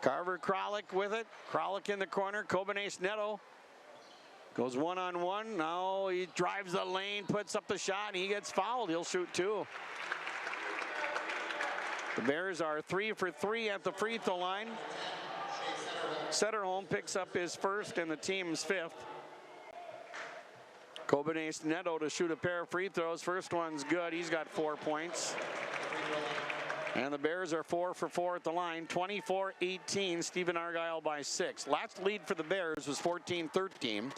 Carver Kralik with it. Kralik in the corner. Kobenace Neto goes one-on-one. Now he drives the lane, puts up the shot, and he gets fouled. He'll shoot 2. The Bears are 3 for 3 at the free throw line. Setterholm picks up his 1st and the team's 5th. Kobenace Neto to shoot a pair of free throws. First one's good. He's got 4 points. And the Bears are 4 for 4 at the line. 24-18. Stephen Argyle by 6. Last lead for the Bears was 14-13.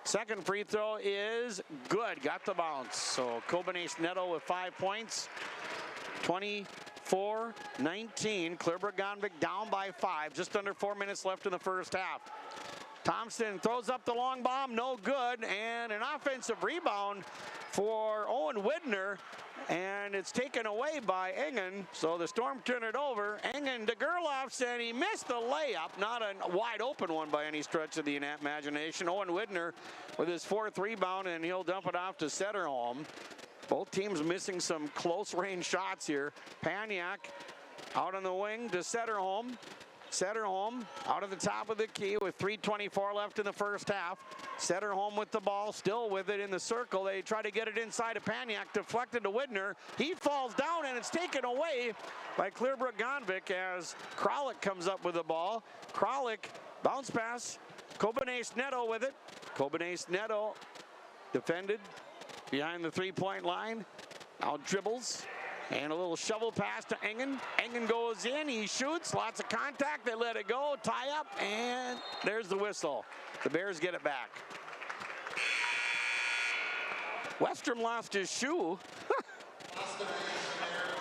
Second free throw is good. Got the bounce. So Kobenace Neto with 5 points. 24-19. Kleber-Gonvik down by 5. Just under 4 minutes left in the first half. Thompson throws up the long bomb, no good, and an offensive rebound for Owen Widner, and it's taken away by Engen, so the Storm turn it over. Engen to Gerlofs, and he missed the layup, not a wide open one by any stretch of the imagination. Owen Widner with his 4th rebound, and he'll dump it off to Setterholm. Both teams missing some close range shots here. Paniak out on the wing to Setterholm. Setterholm out of the top of the key with 3:24 left in the first half. Setterholm with the ball, still with it in the circle. They try to get it inside of Paniak, deflected to Widner. He falls down, and it's taken away by Kleber-Gonvik as Kralik comes up with the ball. Kralik, bounce pass. Kobenace Neto with it. Kobenace Neto defended behind the 3-point line. Now dribbles. And a little shovel pass to Engen. Engen goes in, he shoots, lots of contact, they let it go, tie up, and there's the whistle. The Bears get it back. Westrom lost his shoe.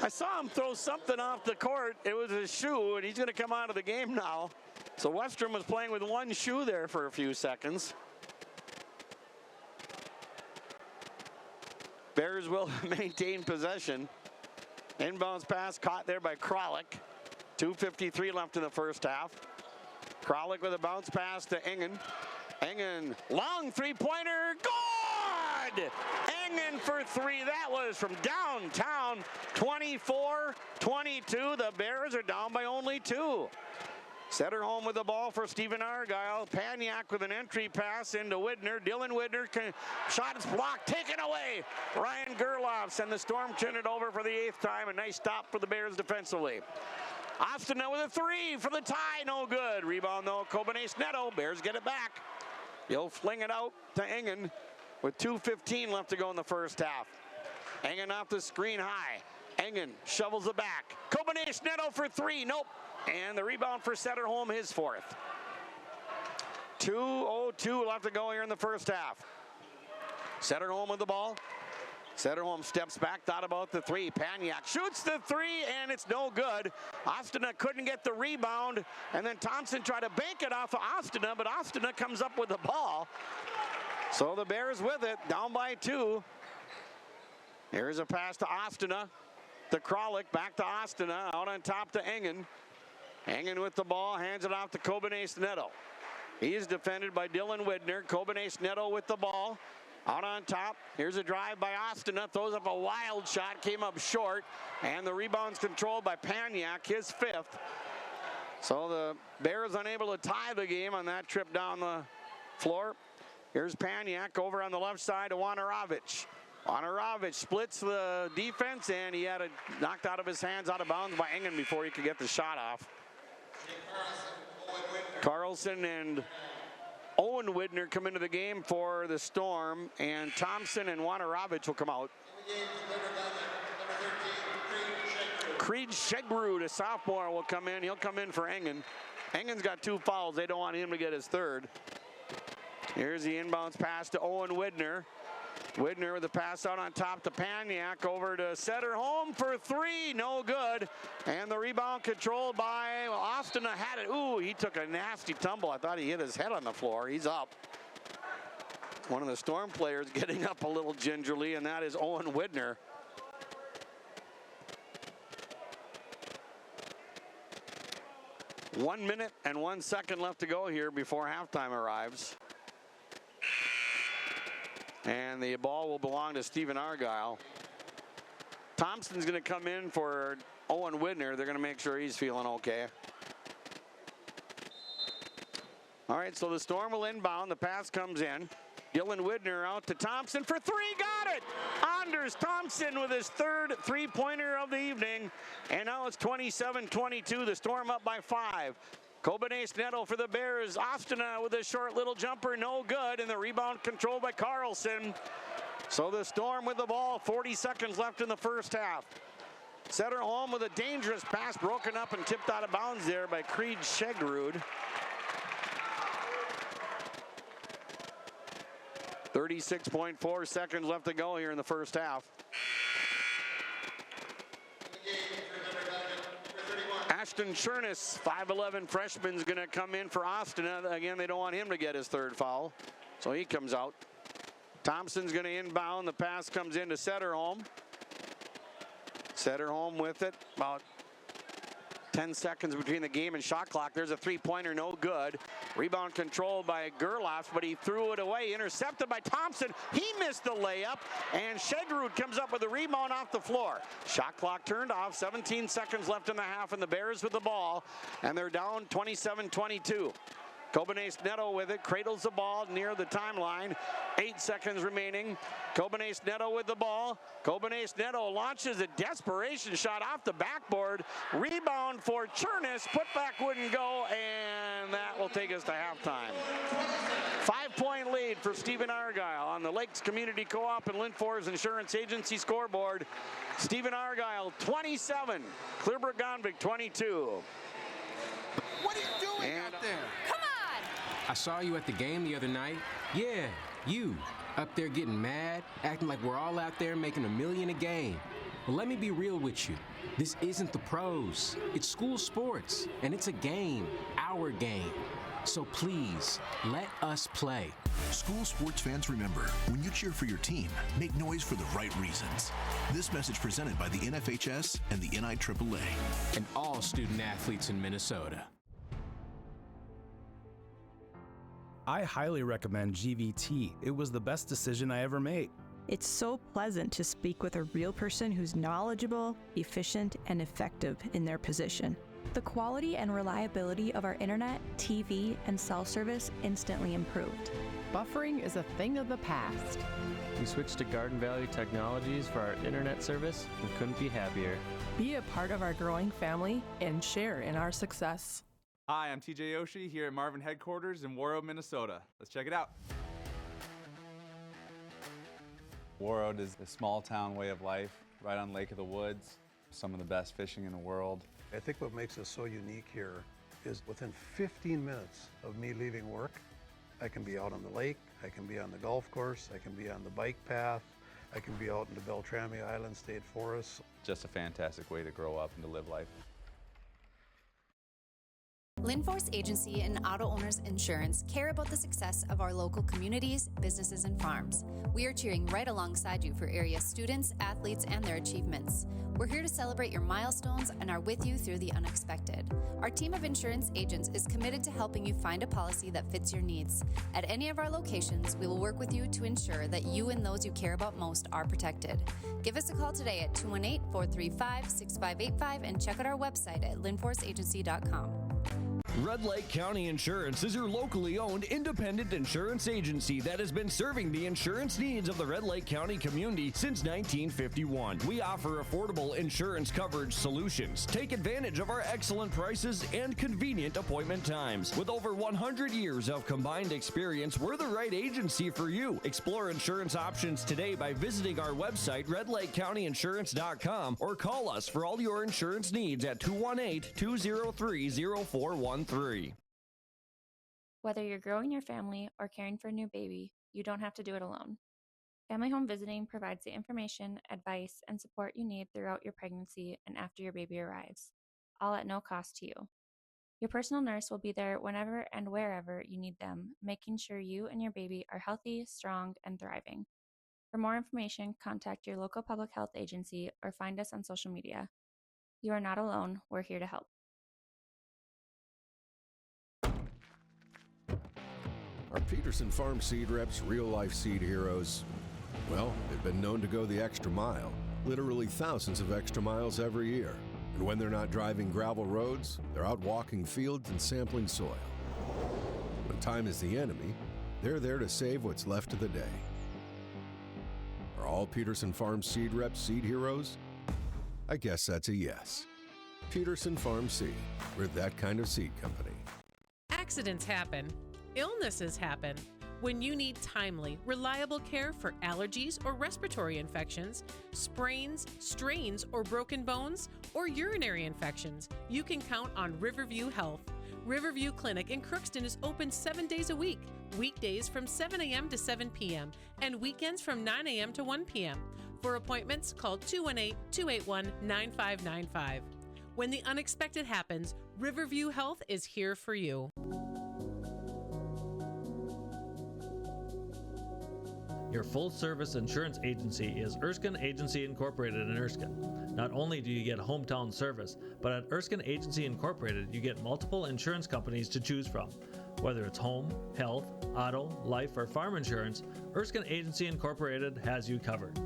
I saw him throw something off the court. It was his shoe, and he's going to come out of the game now. So Westrom was playing with one shoe there for a few seconds. Bears will maintain possession. Inbounds pass caught there by Kralik. 2:53 left in the first half. Kralik with a bounce pass to Engen. Engen, long 3-pointer, good! Engen for 3, that was from downtown. 24-22, the Bears are down by only 2. Setterholm with the ball for Stephen Argyle. Paniak with an entry pass into Widner. Dylan Widner, shot is blocked, taken away. Ryan Gerlofs, and the Storm turn it over for the 8th time. A nice stop for the Bears defensively. Ostena with a 3 for the tie, no good. Rebound though, Kobenace Neto. Bears get it back. He'll fling it out to Engen with 2:15 left to go in the first half. Engen off the screen high. Engen shovels it back. Kobenace Neto for 3, nope. And the rebound for Setterholm, his 4th. 2:02 left to go here in the first half. Setterholm with the ball. Setterholm steps back, thought about the 3. Paniak shoots the 3, and it's no good. Ostena couldn't get the rebound, and then Thompson tried to bank it off of Ostena, but Ostena comes up with the ball. So the Bears with it, down by 2. Here's a pass to Ostena. To Kralik, back to Ostena, out on top to Engen. Engen with the ball, hands it off to Kobenace Neto. He is defended by Dylan Widner. Kobanese Neto with the ball. Out on top. Here's a drive by Ostina. Throws up a wild shot. Came up short. And the rebound's controlled by Paniak, his 5th. So the Bears unable to tie the game on that trip down the floor. Here's Paniak over on the left side to Wanarovic. Wanarovic splits the defense, and he had it knocked out of his hands, out of bounds by Engen before he could get the shot off. Carlson and Owen Widner come into the game for the Storm, and Thompson and Wanarovic will come out. Creed Shegrud, a sophomore, will come in. He'll come in for Engen. Engen's got 2 fouls. They don't want him to get his 3rd. Here's the inbounds pass to Owen Widner. Widner with the pass out on top to Paniak, over to Setterholm for 3, no good. And the rebound controlled by Ostina. Had it. Ooh, he took a nasty tumble. I thought he hit his head on the floor. He's up. One of the Storm players getting up a little gingerly, and that is Owen Widner. One minute and 1 second left to go here before halftime arrives. And the ball will belong to Stephen Argyle. Thompson's going to come in for Owen Widner. They're going to make sure he's feeling okay. All right, so the Storm will inbound. The pass comes in. Dylan Widner out to Thompson for 3. Got it! Anders Thompson with his 3rd three-pointer of the evening. And now it's 27-22. The Storm up by 5. Kobanese Neto for the Bears. Ostina with a short little jumper, no good. And the rebound controlled by Carlson. So the Storm with the ball, 40 seconds left in the first half. Setterholm with a dangerous pass, broken up and tipped out of bounds there by Creed Shegrud. 36.4 seconds left to go here in the first half. Ashton Chernis, 5'11" freshman, is going to come in for Ostina. Again, they don't want him to get his 3rd foul, so he comes out. Thompson's going to inbound. The pass comes into Setterholm. Setterholm with it. About 10 seconds between the game and shot clock. There's a 3-pointer, no good. Rebound controlled by Gerloff, but he threw it away. Intercepted by Thompson. He missed the layup, and Shegrud comes up with a rebound off the floor. Shot clock turned off. 17 seconds left in the half, and the Bears with the ball, and they're down 27-22. Kobanese Neto with it, cradles the ball near the timeline. 8 seconds remaining. Kobanese Neto with the ball. Kobanese Neto launches a desperation shot off the backboard. Rebound for Chernis. Putback wouldn't go, and that will take us to halftime. 5-point lead for Stephen Argyle on the Lakes Community Co-op and Lindfors Insurance Agency scoreboard. Stephen Argyle 27, Clearbrook-Gonvick 22. What are you doing out there? Come on! I saw you at the game the other night. Yeah, you. Up there getting mad, acting like we're all out there making $1 million a game. Well, let me be real with you. This isn't the pros. It's school sports, and it's a game, our game. So please, let us play. School sports fans, remember, when you cheer for your team, make noise for the right reasons. This message presented by the NFHS and the NIAAA. And all student athletes in Minnesota. I highly recommend GVT. It was the best decision I ever made. It's so pleasant to speak with a real person who's knowledgeable, efficient, and effective in their position. The quality and reliability of our internet, TV, and cell service instantly improved. Buffering is a thing of the past. We switched to Garden Valley Technologies for our internet service and couldn't be happier. Be a part of our growing family and share in our success. Hi, I'm TJ Oshie here at Marvin Headquarters in Warroad, Minnesota. Let's check it out. Warroad is a small town way of life, right on Lake of the Woods. Some of the best fishing in the world. I think what makes us so unique here is within 15 minutes of me leaving work, I can be out on the lake, I can be on the golf course, I can be on the bike path, I can be out in the Beltrami Island State Forest. Just a fantastic way to grow up and to live life. Linforce Agency and Auto Owners Insurance care about the success of our local communities, businesses, and farms. We are cheering right alongside you for area students, athletes, and their achievements. We're here to celebrate your milestones and are with you through the unexpected. Our team of insurance agents is committed to helping you find a policy that fits your needs. At any of our locations, we will work with you to ensure that you and those you care about most are protected. Give us a call today at 218-435-6585 and check out our website at linforceagency.com. Red Lake County Insurance is your locally owned independent insurance agency that has been serving the insurance needs of the Red Lake County community since 1951. We offer affordable insurance coverage solutions. Take advantage of our excellent prices and convenient appointment times. With over 100 years of combined experience, we're the right agency for you. Explore insurance options today by visiting our website, redlakecountyinsurance.com, or call us for all your insurance needs at 218-203-0413. Whether you're growing your family or caring for a new baby, you don't have to do it alone. Family Home Visiting provides the information, advice, and support you need throughout your pregnancy and after your baby arrives, all at no cost to you. Your personal nurse will be there whenever and wherever you need them, making sure you and your baby are healthy, strong, and thriving. For more information, contact your local public health agency or find us on social media. You are not alone. We're here to help. Our Peterson Farm seed reps, real-life seed heroes, well, they've been known to go the extra mile, literally thousands of extra miles every year. And when they're not driving gravel roads, they're out walking fields and sampling soil. When time is the enemy, they're there to save what's left of the day. Are all Peterson Farm seed reps seed heroes? I guess that's a yes. Peterson Farm Seed, we're that kind of seed company. Accidents happen. Illnesses happen. When you need timely, reliable care for allergies or respiratory infections, sprains, strains, or broken bones, or urinary infections, you can count on Riverview Health. Riverview Clinic in Crookston is open 7 days a week, weekdays from 7 a.m. to 7 p.m., and weekends from 9 a.m. to 1 p.m. For appointments, call 218-281-9595. When the unexpected happens, Riverview Health is here for you. Your full-service insurance agency is Erskine Agency Incorporated in Erskine. Not only do you get hometown service, but at Erskine Agency Incorporated, you get multiple insurance companies to choose from. Whether it's home, health, auto, life, or farm insurance, Erskine Agency Incorporated has you covered.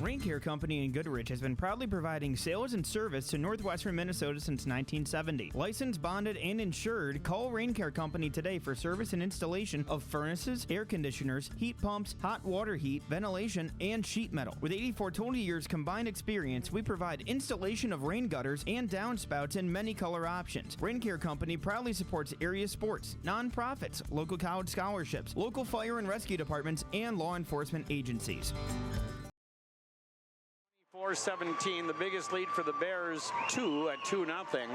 Rain Care Company in Goodrich has been proudly providing sales and service to northwestern Minnesota since 1970. Licensed, bonded, and insured, call Rain Care Company today for service and installation of furnaces, air conditioners, heat pumps, hot water heat, ventilation, and sheet metal. With 84 total years combined experience, we provide installation of rain gutters and downspouts in many color options. Rain Care Company proudly supports area sports, nonprofits, local college scholarships, local fire and rescue departments, and law enforcement agencies. 4-17, the biggest lead for the Bears, 2 at 2-0.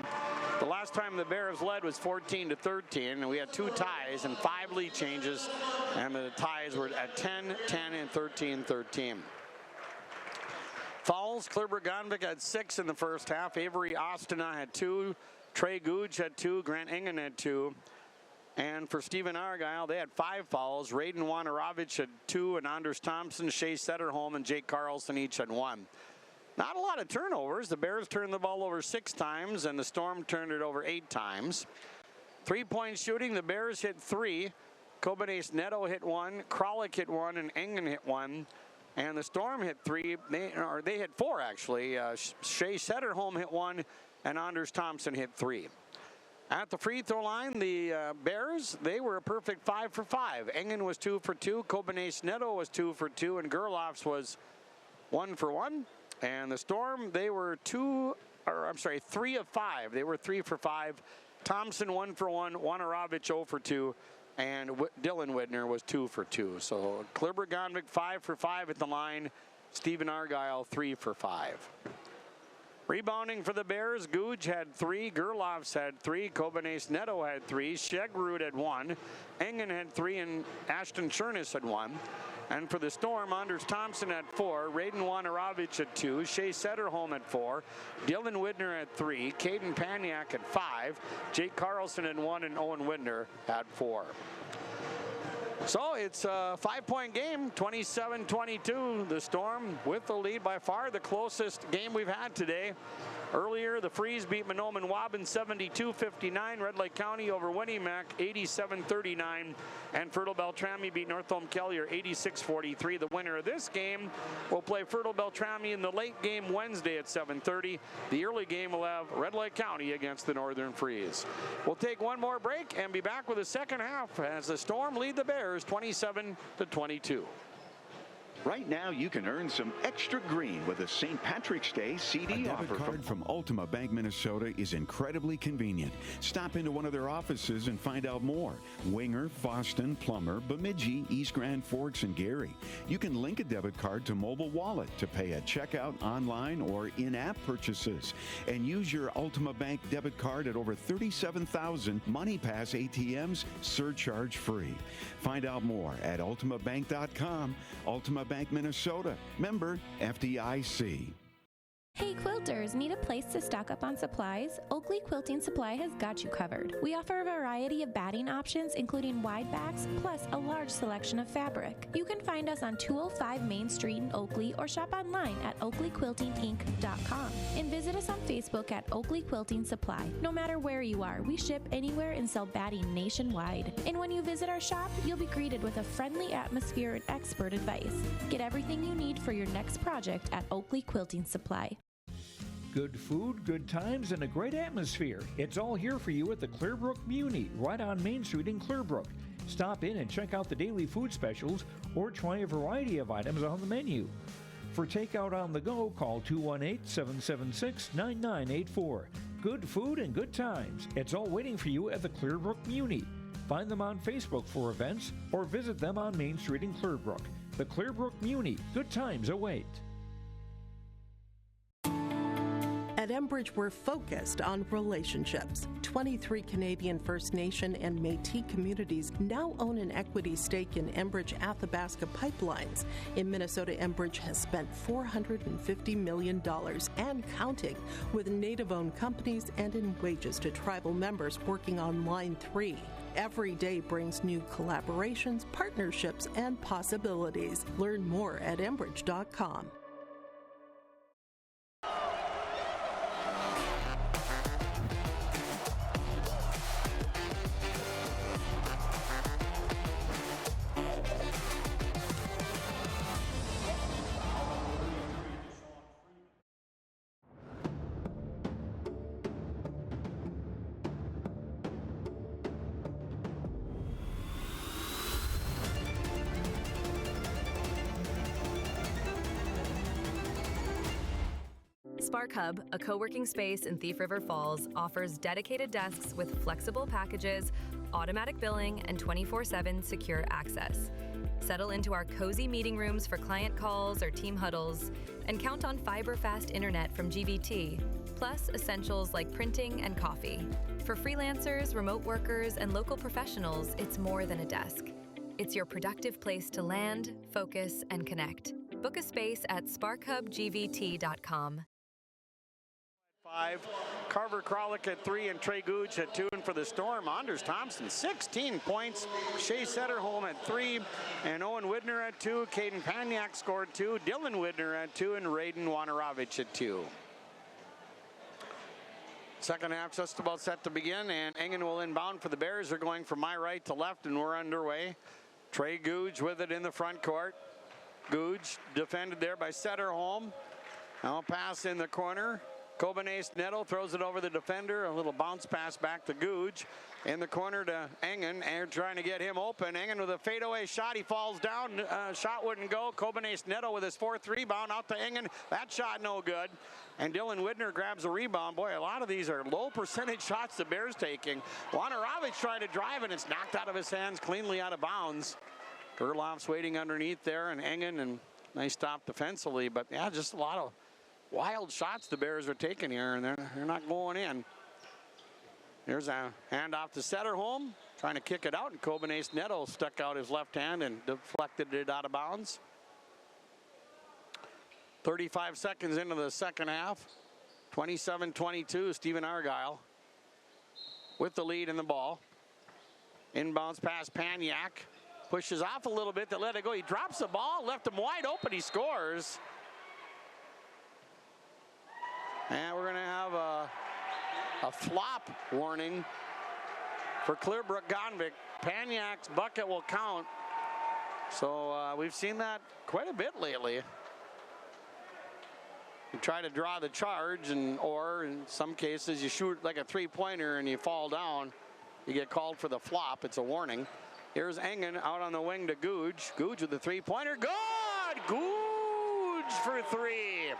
The last time the Bears led was 14-13, and we had 2 ties and 5 lead changes, and the ties were at 10-10 and 13-13. Fouls, Kleber-Gonvik had 6 in the first half. Avery Ostena had 2. Trey Googe had 2. Grant Ingen had 2. And for Stephen Argyle, they had 5 fouls. Raiden Wanarovich had 2, and Anders Thompson, Shea Setterholm, and Jake Carlson each had 1. Not a lot of turnovers. The Bears turned the ball over 6 times, and the Storm turned it over 8 times. 3-point shooting, the Bears hit 3. Kobenes Neto hit 1, Kralik hit 1, and Engen hit 1. And the Storm hit 3. They hit 4, actually. Shea Setterholm hit 1, and Anders Thompson hit 3. At the free throw line, the Bears, they were a perfect 5 for 5. Engen was 2 for 2. Kobenes Neto was 2 for 2, and Gerloffs was 1 for 1. And the Storm, they were 3 of 5. They were 3 for 5. Thompson 1 for 1, Wanarovich 0 for 2, and Dylan Whitner was 2 for 2. So Kleber-Gonvik 5 for 5 at the line. Stephen Argyle 3 for 5. Rebounding for the Bears, Guj had 3, Gerloffs had 3, Kobanese Neto had 3, Schegrud had 1, Engen had 3, and Ashton Chernis had 1. And for the Storm, Anders Thompson had 4, Raiden Wanarovich at 2, Shea Setterholm at 4, Dylan Widner at 3, Caden Paniak at 5, Jake Carlson at 1, and Owen Widner at 4. So it's a 5-point game, 27-22. The Storm with the lead, by far the closest game we've had today. Earlier, the Freeze beat Mahnomen Waban 72-59. Red Lake County over Winnemac 87-39. And Fertile Beltrami beat North Home Kellier 86-43. The winner of this game will play Fertile Beltrami in the late game Wednesday at 7:30. The early game will have Red Lake County against the Northern Freeze. We'll take one more break and be back with the second half as the Storm lead the Bears 27-22. Right now, you can earn some extra green with a St. Patrick's Day CD offer. A debit card from Ultima Bank Minnesota is incredibly convenient. Stop into one of their offices and find out more. Winger, Foston, Plummer, Bemidji, East Grand Forks, and Gary. You can link a debit card to mobile wallet to pay at checkout, online, or in-app purchases. And use your Ultima Bank debit card at over 37,000 MoneyPass ATMs, surcharge free. Find out more at ultimabank.com. Ultima Bank Minnesota, member FDIC. Hey quilters, need a place to stock up on supplies? Oakley Quilting Supply has got you covered. We offer a variety of batting options, including wide backs, plus a large selection of fabric. You can find us on 205 Main Street in Oakley or shop online at oakleyquiltinginc.com and visit us on Facebook at Oakley Quilting Supply. No matter where you are, we ship anywhere and sell batting nationwide. And when you visit our shop, you'll be greeted with a friendly atmosphere and expert advice. Get everything you need for your next project at Oakley Quilting Supply. Good food, good times, and a great atmosphere. It's all here for you at the Clearbrook Muni, right on Main Street in Clearbrook. Stop in and check out the daily food specials or try a variety of items on the menu. For takeout on the go, call 218-776-9984. Good food and good times. It's all waiting for you at the Clearbrook Muni. Find them on Facebook for events or visit them on Main Street in Clearbrook. The Clearbrook Muni. Good times await. At Enbridge, we're focused on relationships. 23 Canadian First Nation and Métis communities now own an equity stake in Enbridge Athabasca Pipelines. In Minnesota, Enbridge has spent $450 million and counting with Native-owned companies and in wages to tribal members working on Line 3. Every day brings new collaborations, partnerships, and possibilities. Learn more at Enbridge.com. Spark Hub, a co-working space in Thief River Falls, offers dedicated desks with flexible packages, automatic billing, and 24/7 secure access. Settle into our cozy meeting rooms for client calls or team huddles, and count on fiber-fast internet from GVT, plus essentials like printing and coffee. For freelancers, remote workers, and local professionals, it's more than a desk. It's your productive place to land, focus, and connect. Book a space at sparkhubgvt.com. 5, Carver Kralik at 3, and Trey Gooch at 2. And for the Storm, Anders Thompson, 16 points. Shea Setterholm at 3, and Owen Widner at 2. Caden Paniak scored 2. Dylan Widner at 2, and Raiden Wanarovich at 2. Second half just about set to begin, and Engen will inbound for the Bears. They're going from my right to left, and we're underway. Trey Gooch with it in the front court. Gooch defended there by Setterholm. Now pass in the corner. Kobanese Neto throws it over the defender. A little bounce pass back to Gooch. In the corner to Engen. They're trying to get him open. Engen with a fadeaway shot. He falls down. Shot wouldn't go. Kobanese Neto with his 4th rebound out to Engen. That shot no good. And Dylan Widner grabs a rebound. Boy, a lot of these are low percentage shots the Bears taking. Wanarovich trying to drive, and it's knocked out of his hands, cleanly out of bounds. Gerloff's waiting underneath there, and Engen, and nice stop defensively. But yeah, just a lot of wild shots the Bears are taking here, and they're not going in. Here's a handoff to Setterholm, trying to kick it out, and Kobenace Neto stuck out his left hand and deflected it out of bounds. 35 seconds into the second half. 27-22, Stephen Argyle with the lead in the ball. Inbounds pass Paniak. Pushes off a little bit to let it go. He drops the ball, left him wide open, he scores. And we're gonna have a flop warning for Clearbrook Gonvick. Paniak's bucket will count. So we've seen that quite a bit lately. You try to draw the charge, or in some cases you shoot like a three-pointer and you fall down, you get called for the flop. It's a warning. Here's Engen out on the wing to Googe. Googe with the three-pointer. Good! Googe for three.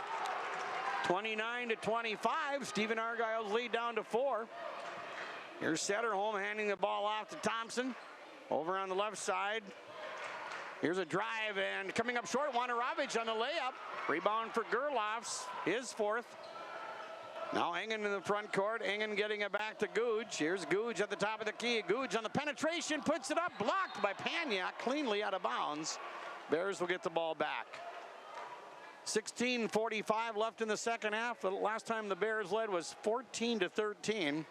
29-25. Stephen Argyle's lead down to 4. Here's Setterholm handing the ball off to Thompson. Over on the left side. Here's a drive, and coming up short, Wanarovich on the layup. Rebound for Gerloffs, his 4th. Now Engen in the front court. Engen getting it back to Googe. Here's Googe at the top of the key. Googe on the penetration, puts it up, blocked by Paniak, cleanly out of bounds. Bears will get the ball back. 16:45 left in the second half. The last time the Bears led was 14-13.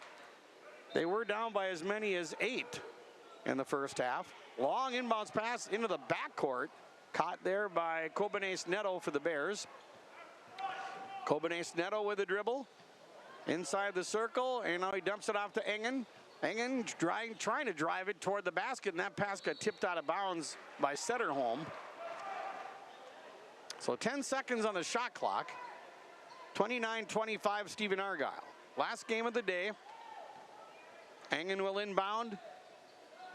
They were down by as many as 8 in the first half. Long inbounds pass into the backcourt. Caught there by Kobenace Neto for the Bears. Kobenace Neto with a dribble. Inside the circle, and now he dumps it off to Engen. Engen trying to drive it toward the basket, and that pass got tipped out of bounds by Setterholm. So 10 seconds on the shot clock. 29-25, Stephen Argyle. Last game of the day. Engen will inbound.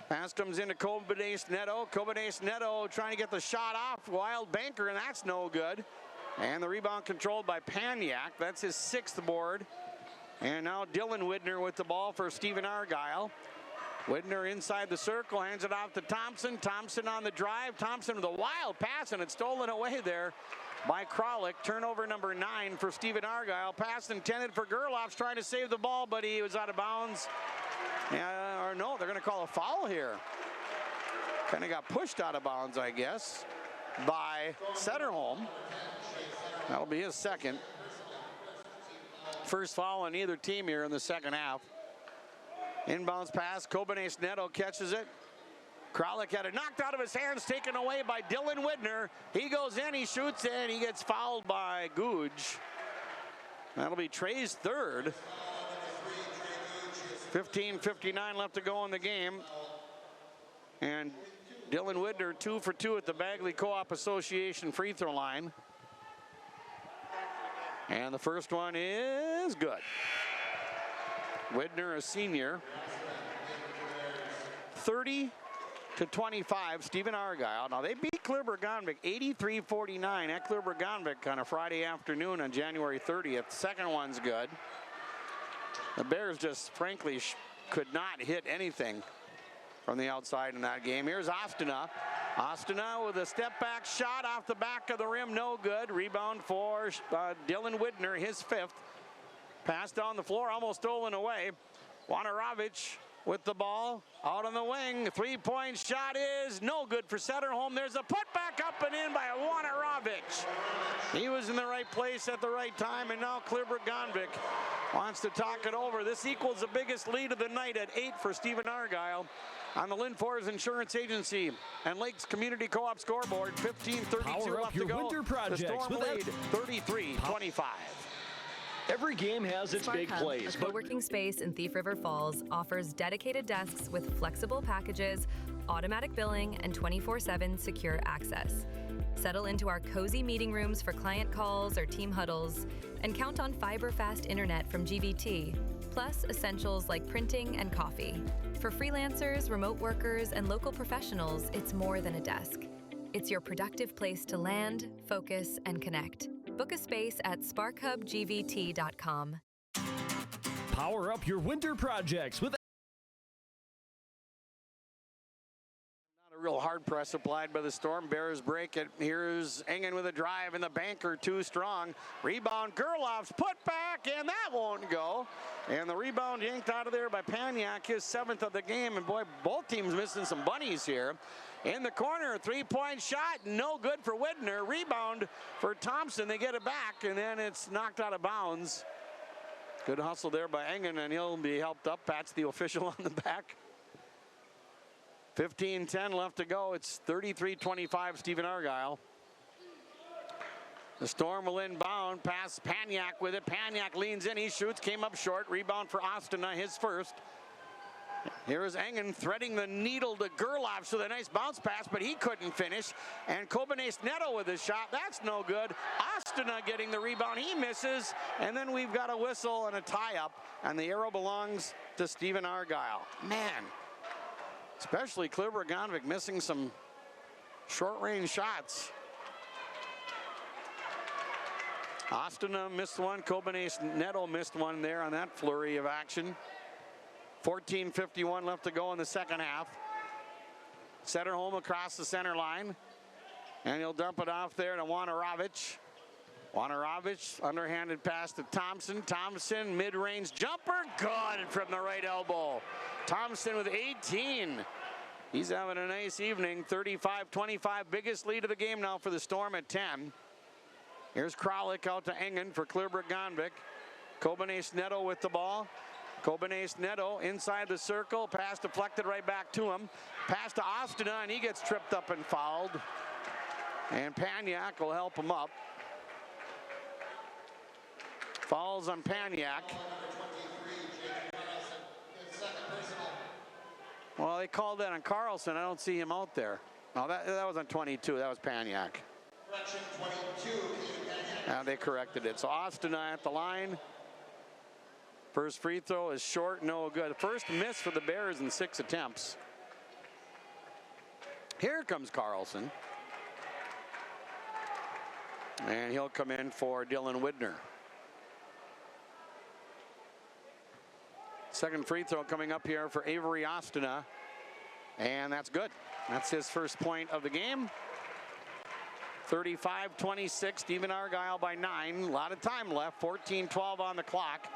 Pass comes into Kobenace Neto. Kobenace Neto trying to get the shot off. Wild banker, and that's no good. And the rebound controlled by Paniak. That's his 6th board. And now Dylan Widner with the ball for Stephen Argyle. Widner inside the circle, hands it off to Thompson. Thompson on the drive. Thompson with a wild pass, and it's stolen away there by Kralik. Turnover number 9 for Stephen Argyle. Pass intended for Gerloffs, trying to save the ball, but he was out of bounds. Or no, they're going to call a foul here. Kind of got pushed out of bounds, I guess, by Setterholm. That'll be his 2nd. First foul on either team here in the second half. Inbounds pass, Kobenace Neto catches it. Kralik had it knocked out of his hands, taken away by Dylan Widner. He goes in, he shoots in, he gets fouled by Googe. That'll be Trey's 3rd. 15:59 left to go in the game. And Dylan Widner 2 for 2 at the Bagley Co-op Association free throw line. And the first one is good. Widner, a senior. 30-25, Stephen Argyle. Now they beat Clearbrook Gonvick 83-49 at Clearbrook Gonvick on a Friday afternoon on January 30th. Second one's good. The Bears just frankly could not hit anything from the outside in that game. Here's Ostena. Ostena with a step back shot off the back of the rim, no good. Rebound for Dylan Widner, his 5th. Pass down the floor, almost stolen away. Wanarovich with the ball out on the wing. 3-point shot is no good for Setterholm. There's a putback up and in by Wanarovich. He was in the right place at the right time, and now Clearbrook Gonvick wants to talk it over. This equals the biggest lead of the night at 8 for Stephen Argyle on the Lynn Forest Insurance Agency and Lakes Community Co-op scoreboard. 15:32 left to go. Winter projects the Storm lead 33-25. Every game has its big Hub, plays, a co-working space in Thief River Falls, offers dedicated desks with flexible packages, automatic billing, and 24/7 secure access. Settle into our cozy meeting rooms for client calls or team huddles, and count on fiber-fast internet from GVT, plus essentials like printing and coffee. For freelancers, remote workers, and local professionals, it's more than a desk. It's your productive place to land, focus, and connect. Book a space at sparkhubgvt.com. Power up your winter projects with Real hard press applied by the Storm. Bears break it. Here's Engen with a drive, and the banker too strong. Rebound, Gerloff's put back, and that won't go. And the rebound yanked out of there by Paniak, his 7th of the game. And boy, both teams missing some bunnies here. In the corner, 3-point shot, no good for Widner. Rebound for Thompson. They get it back, and then it's knocked out of bounds. Good hustle there by Engen, and he'll be helped up. Pat's the official on the back. 15-10 left to go. It's 33-25, Stephen Argyle. The Storm will inbound, pass Paniak with it. Paniak leans in, he shoots, came up short. Rebound for Ostena, his first. Here's Engen threading the needle to Gerloff with a nice bounce pass, but he couldn't finish. And Kobanes Neto with a shot, that's no good. Ostena getting the rebound, he misses. And then we've got a whistle and a tie-up, and the arrow belongs to Stephen Argyle. Man. Especially Kluber-Gonvik missing some short-range shots. Ostena missed one. Kobanes Neto missed one there on that flurry of action. 14:51 left to go in the second half. Setterholm across the center line. And he'll dump it off there to Wanarovic. Wanarovic, underhanded pass to Thompson. Thompson, mid-range jumper, good from the right elbow. Thompson with 18. He's having a nice evening. 35-25, biggest lead of the game now for the Storm at 10. Here's Kralik out to Engen for Kluber-Gonvik. Kobanes Neto with the ball. Kobanes Neto inside the circle. Pass deflected right back to him. Pass to Ostena, and he gets tripped up and fouled. And Paniak will help him up. Fouls on Paniak. Well, they called that on Carlson. I don't see him out there. No, that was on 22. That was Paniak. Correction, 22. Now they corrected it. So Ostena at the line. First free throw is short, no good. First miss for the Bears in 6 attempts. Here comes Carlson. And he'll come in for Dylan Widner. Second free throw coming up here for Avery Ostena. And that's good. That's his first point of the game. 35-26, Stephen Argyle by 9. A lot of time left, 14-12 on the clock.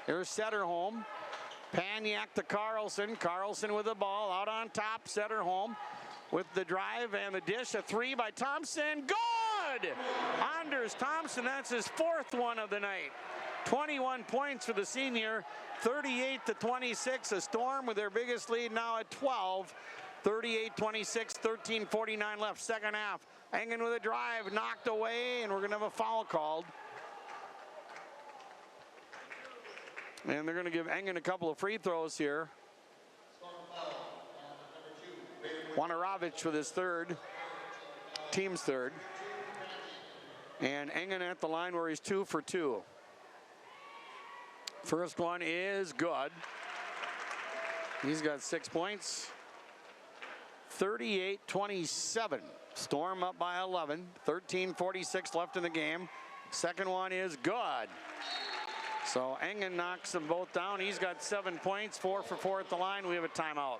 Here's Setterholm. Paniak to Carlson. Carlson with the ball out on top. Setterholm with the drive and the dish. A 3 by Thompson. Good! Anders Thompson, that's his 4th one of the night. 21 points for the senior. 38-26, a Storm with their biggest lead now at 12. 38-26, 13:49 left, second half. Engen with a drive, knocked away, and we're going to have a foul called. And they're going to give Engen a couple of free throws here. Wanarovic with his third, team's third. And Engen at the line where he's 2 for 2. First one is good. He's got 6 points. 38-27. Storm up by 11. 13:46 left in the game. Second one is good. So Engen knocks them both down. He's got 7 points, 4 for 4 at the line. We have a timeout.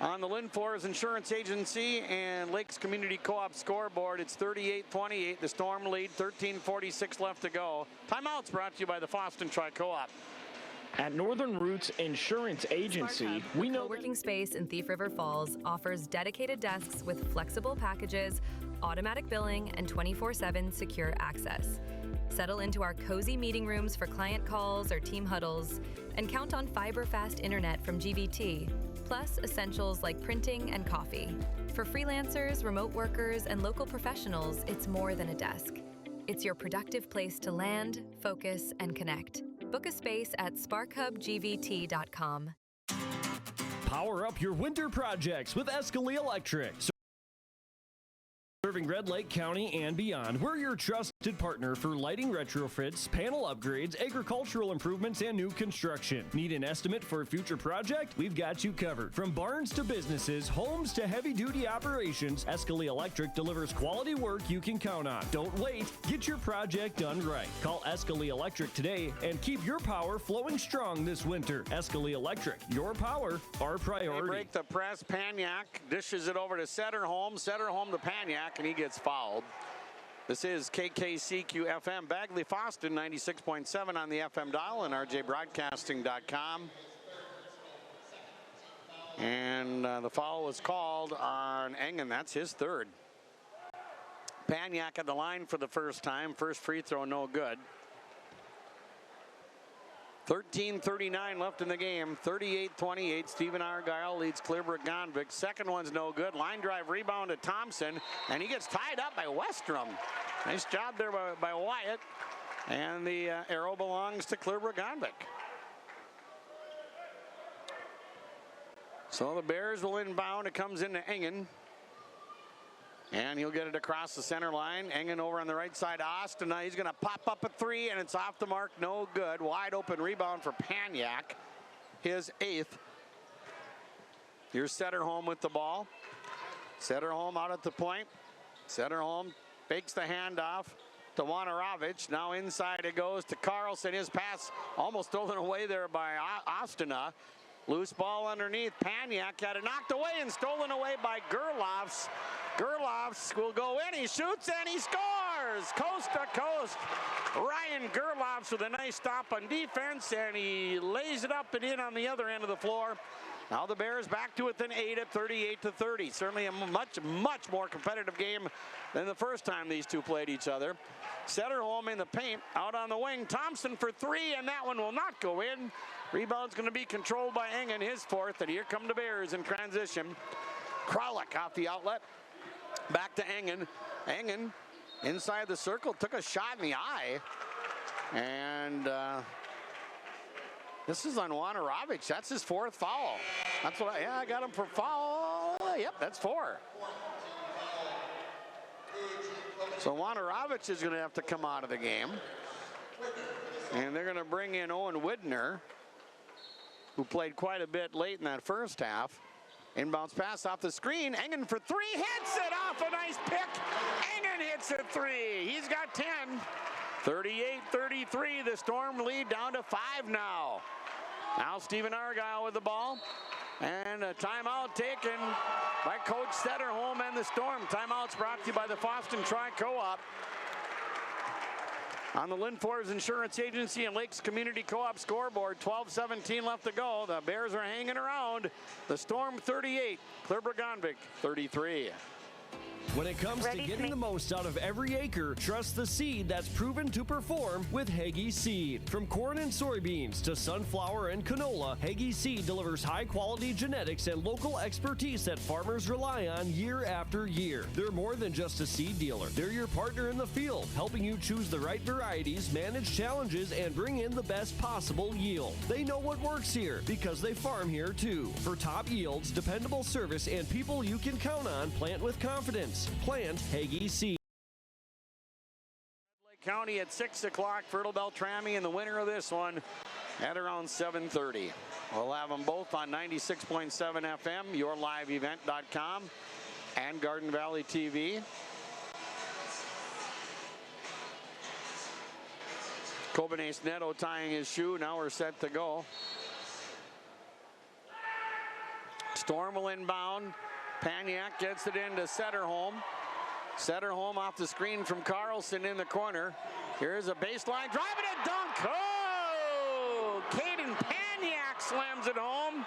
On the Lynn Forest Insurance Agency and Lakes Community Co-op scoreboard, it's 38-28. The Storm lead, 13:46 left to go. Timeout's brought to you by the Foston Tri-Co-op. At Northern Roots Insurance Agency, we know co-working space in Thief River Falls offers dedicated desks with flexible packages, automatic billing, and 24/7 secure access. Settle into our cozy meeting rooms for client calls or team huddles, and count on fiber-fast internet from GVT, plus essentials like printing and coffee. For freelancers, remote workers, and local professionals, it's more than a desk. It's your productive place to land, focus, and connect. Book a space at sparkhubgvt.com. Power up your winter projects with Escalade Electric. Serving Red Lake County and beyond, we're your trusted partner for lighting retrofits, panel upgrades, agricultural improvements, and new construction. Need an estimate for a future project? We've got you covered. From barns to businesses, homes to heavy-duty operations, ARGYLE Electric delivers quality work you can count on. Don't wait. Get your project done right. Call ARGYLE Electric today and keep your power flowing strong this winter. ARGYLE Electric, your power, our priority. They break the press. Paniak dishes it over to Setterholm. Setterholm to Paniak, and he gets fouled. This is KKCQ FM, Bagley Foston, 96.7 on the FM dial and rjbroadcasting.com. And the foul was called on Engen. That's his third. Paniak at the line for the first time. First free throw, no good. 13:39 left in the game. 38-28. Stephen Argyle leads Clearbrook-Gonvick. Second one's no good. Line drive rebound to Thompson, and he gets tied up by Westrom. Nice job there by Wyatt. And the arrow belongs to Clearbrook-Gonvick. So the Bears will inbound. It comes into Engen. And he'll get it across the center line. Engen over on the right side. Austin, he's going to pop up a three, and it's off the mark. No good. Wide open rebound for Paniak. His eighth. Here's Setterholm with the ball. Setterholm out at the point. Setterholm fakes the handoff to Wanarovich. Now inside it goes to Carlson. His pass almost stolen away there by Ostina. Loose ball underneath. Paniak got it knocked away and stolen away by Gerlofs. Gerlofs will go in. He shoots and he scores. Coast to coast. Ryan Gerlofs with a nice stop on defense, and he lays it up and in on the other end of the floor. Now the Bears back to within 8 at 38-30. Certainly a much more competitive game than the first time these two played each other. Setterholm in the paint, out on the wing. Thompson for three, and that one will not go in. Rebound's going to be controlled by Engen, his fourth, and here come the Bears in transition. Kralik off the outlet. Back to Engen. Engen inside the circle, took a shot in the eye. And this is on Wanarovich. That's his fourth foul. That's what I got him for foul. Yep, that's four. So Wanarovich is going to have to come out of the game. And they're going to bring in Owen Widner, who played quite a bit late in that first half. Inbounds pass off the screen. Engen for three, hits it off a nice pick. Engen hits it three. He's got 10. 38-33, the Storm lead down to 5 now. Now Stephen Argyle with the ball. And a timeout taken by Coach Setterholm and the Storm. Timeouts brought to you by the Foston Tri-Co-op. On the Linfors Insurance Agency and Lakes Community Co-op scoreboard, 12:17 left to go. The Bears are hanging around. The Storm 38, Clearbrook-Gonvick 33. When it comes to getting the most out of every acre, trust the seed that's proven to perform with Heggie Seed. From corn and soybeans to sunflower and canola, Heggie Seed delivers high-quality genetics and local expertise that farmers rely on year after year. They're more than just a seed dealer. They're your partner in the field, helping you choose the right varieties, manage challenges, and bring in the best possible yield. They know what works here because they farm here too. For top yields, dependable service, and people you can count on, plant with confidence. Plant Heggie Seed. Lake County at 6 o'clock. Fertile Beltrami and the winner of this one at around 7:30. We'll have them both on 96.7 FM, yourliveevent.com, and Garden Valley TV. Kobenes Neto tying his shoe. Now we're set to go. Storm will inbound. Paniak gets it into Setterholm. Setterholm off the screen from Carlson in the corner. Here's a baseline drive and a dunk. Oh! Caden Paniak slams it home.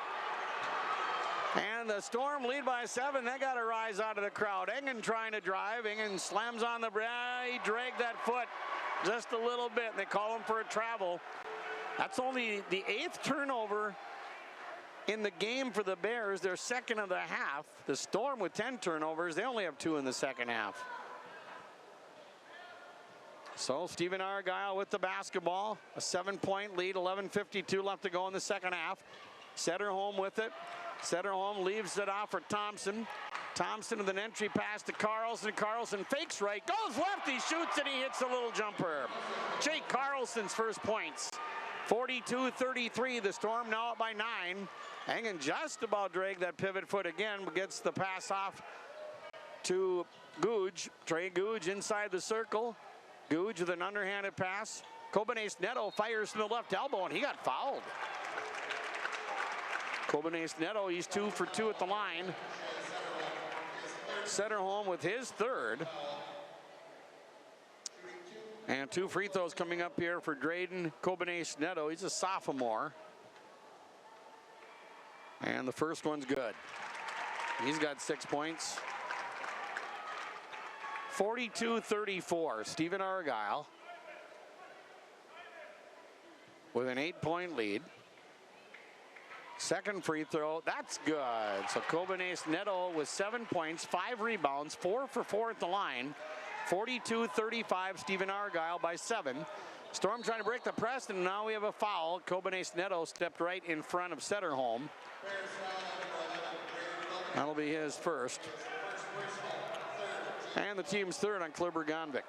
And the Storm lead by 7. They got to rise out of the crowd. Engen trying to drive. Engen slams on the he dragged that foot just a little bit, and they call him for a travel. That's only the 8th turnover in the game for the Bears. Their second of the half. The Storm with 10 turnovers. They only have 2 in the second half. So Stephen Argyle with the basketball. A 7-point lead. 11:52 left to go in the second half. Setterholm with it. Setterholm leaves it off for Thompson. Thompson with an entry pass to Carlson. Carlson fakes right, goes left, he shoots and he hits a little jumper. Jake Carlson's first points. 42-33, the Storm now up by 9. Engen just about dragged that pivot foot again, but gets the pass off to Guj. Trey Guj inside the circle. Guj with an underhanded pass. Kobanese Neto fires from the left elbow and he got fouled. Kobanese Neto, he's 2 for 2 at the line. Setterholm with his third. And 2 free throws coming up here for Drayden Kobanese Neto. He's a sophomore. And the first one's good. He's got 6 points. 42-34, Stephen Argyle with an 8-point lead. Second free throw, that's good. So Kobanese Neto with 7 points, 5 rebounds, 4 for 4 at the line. 42-35, Stephen Argyle by 7. Storm trying to break the press, and now we have a foul. Kobanese Neto stepped right in front of Setterholm. That'll be his first. And the team's third on Kluber Gondvik.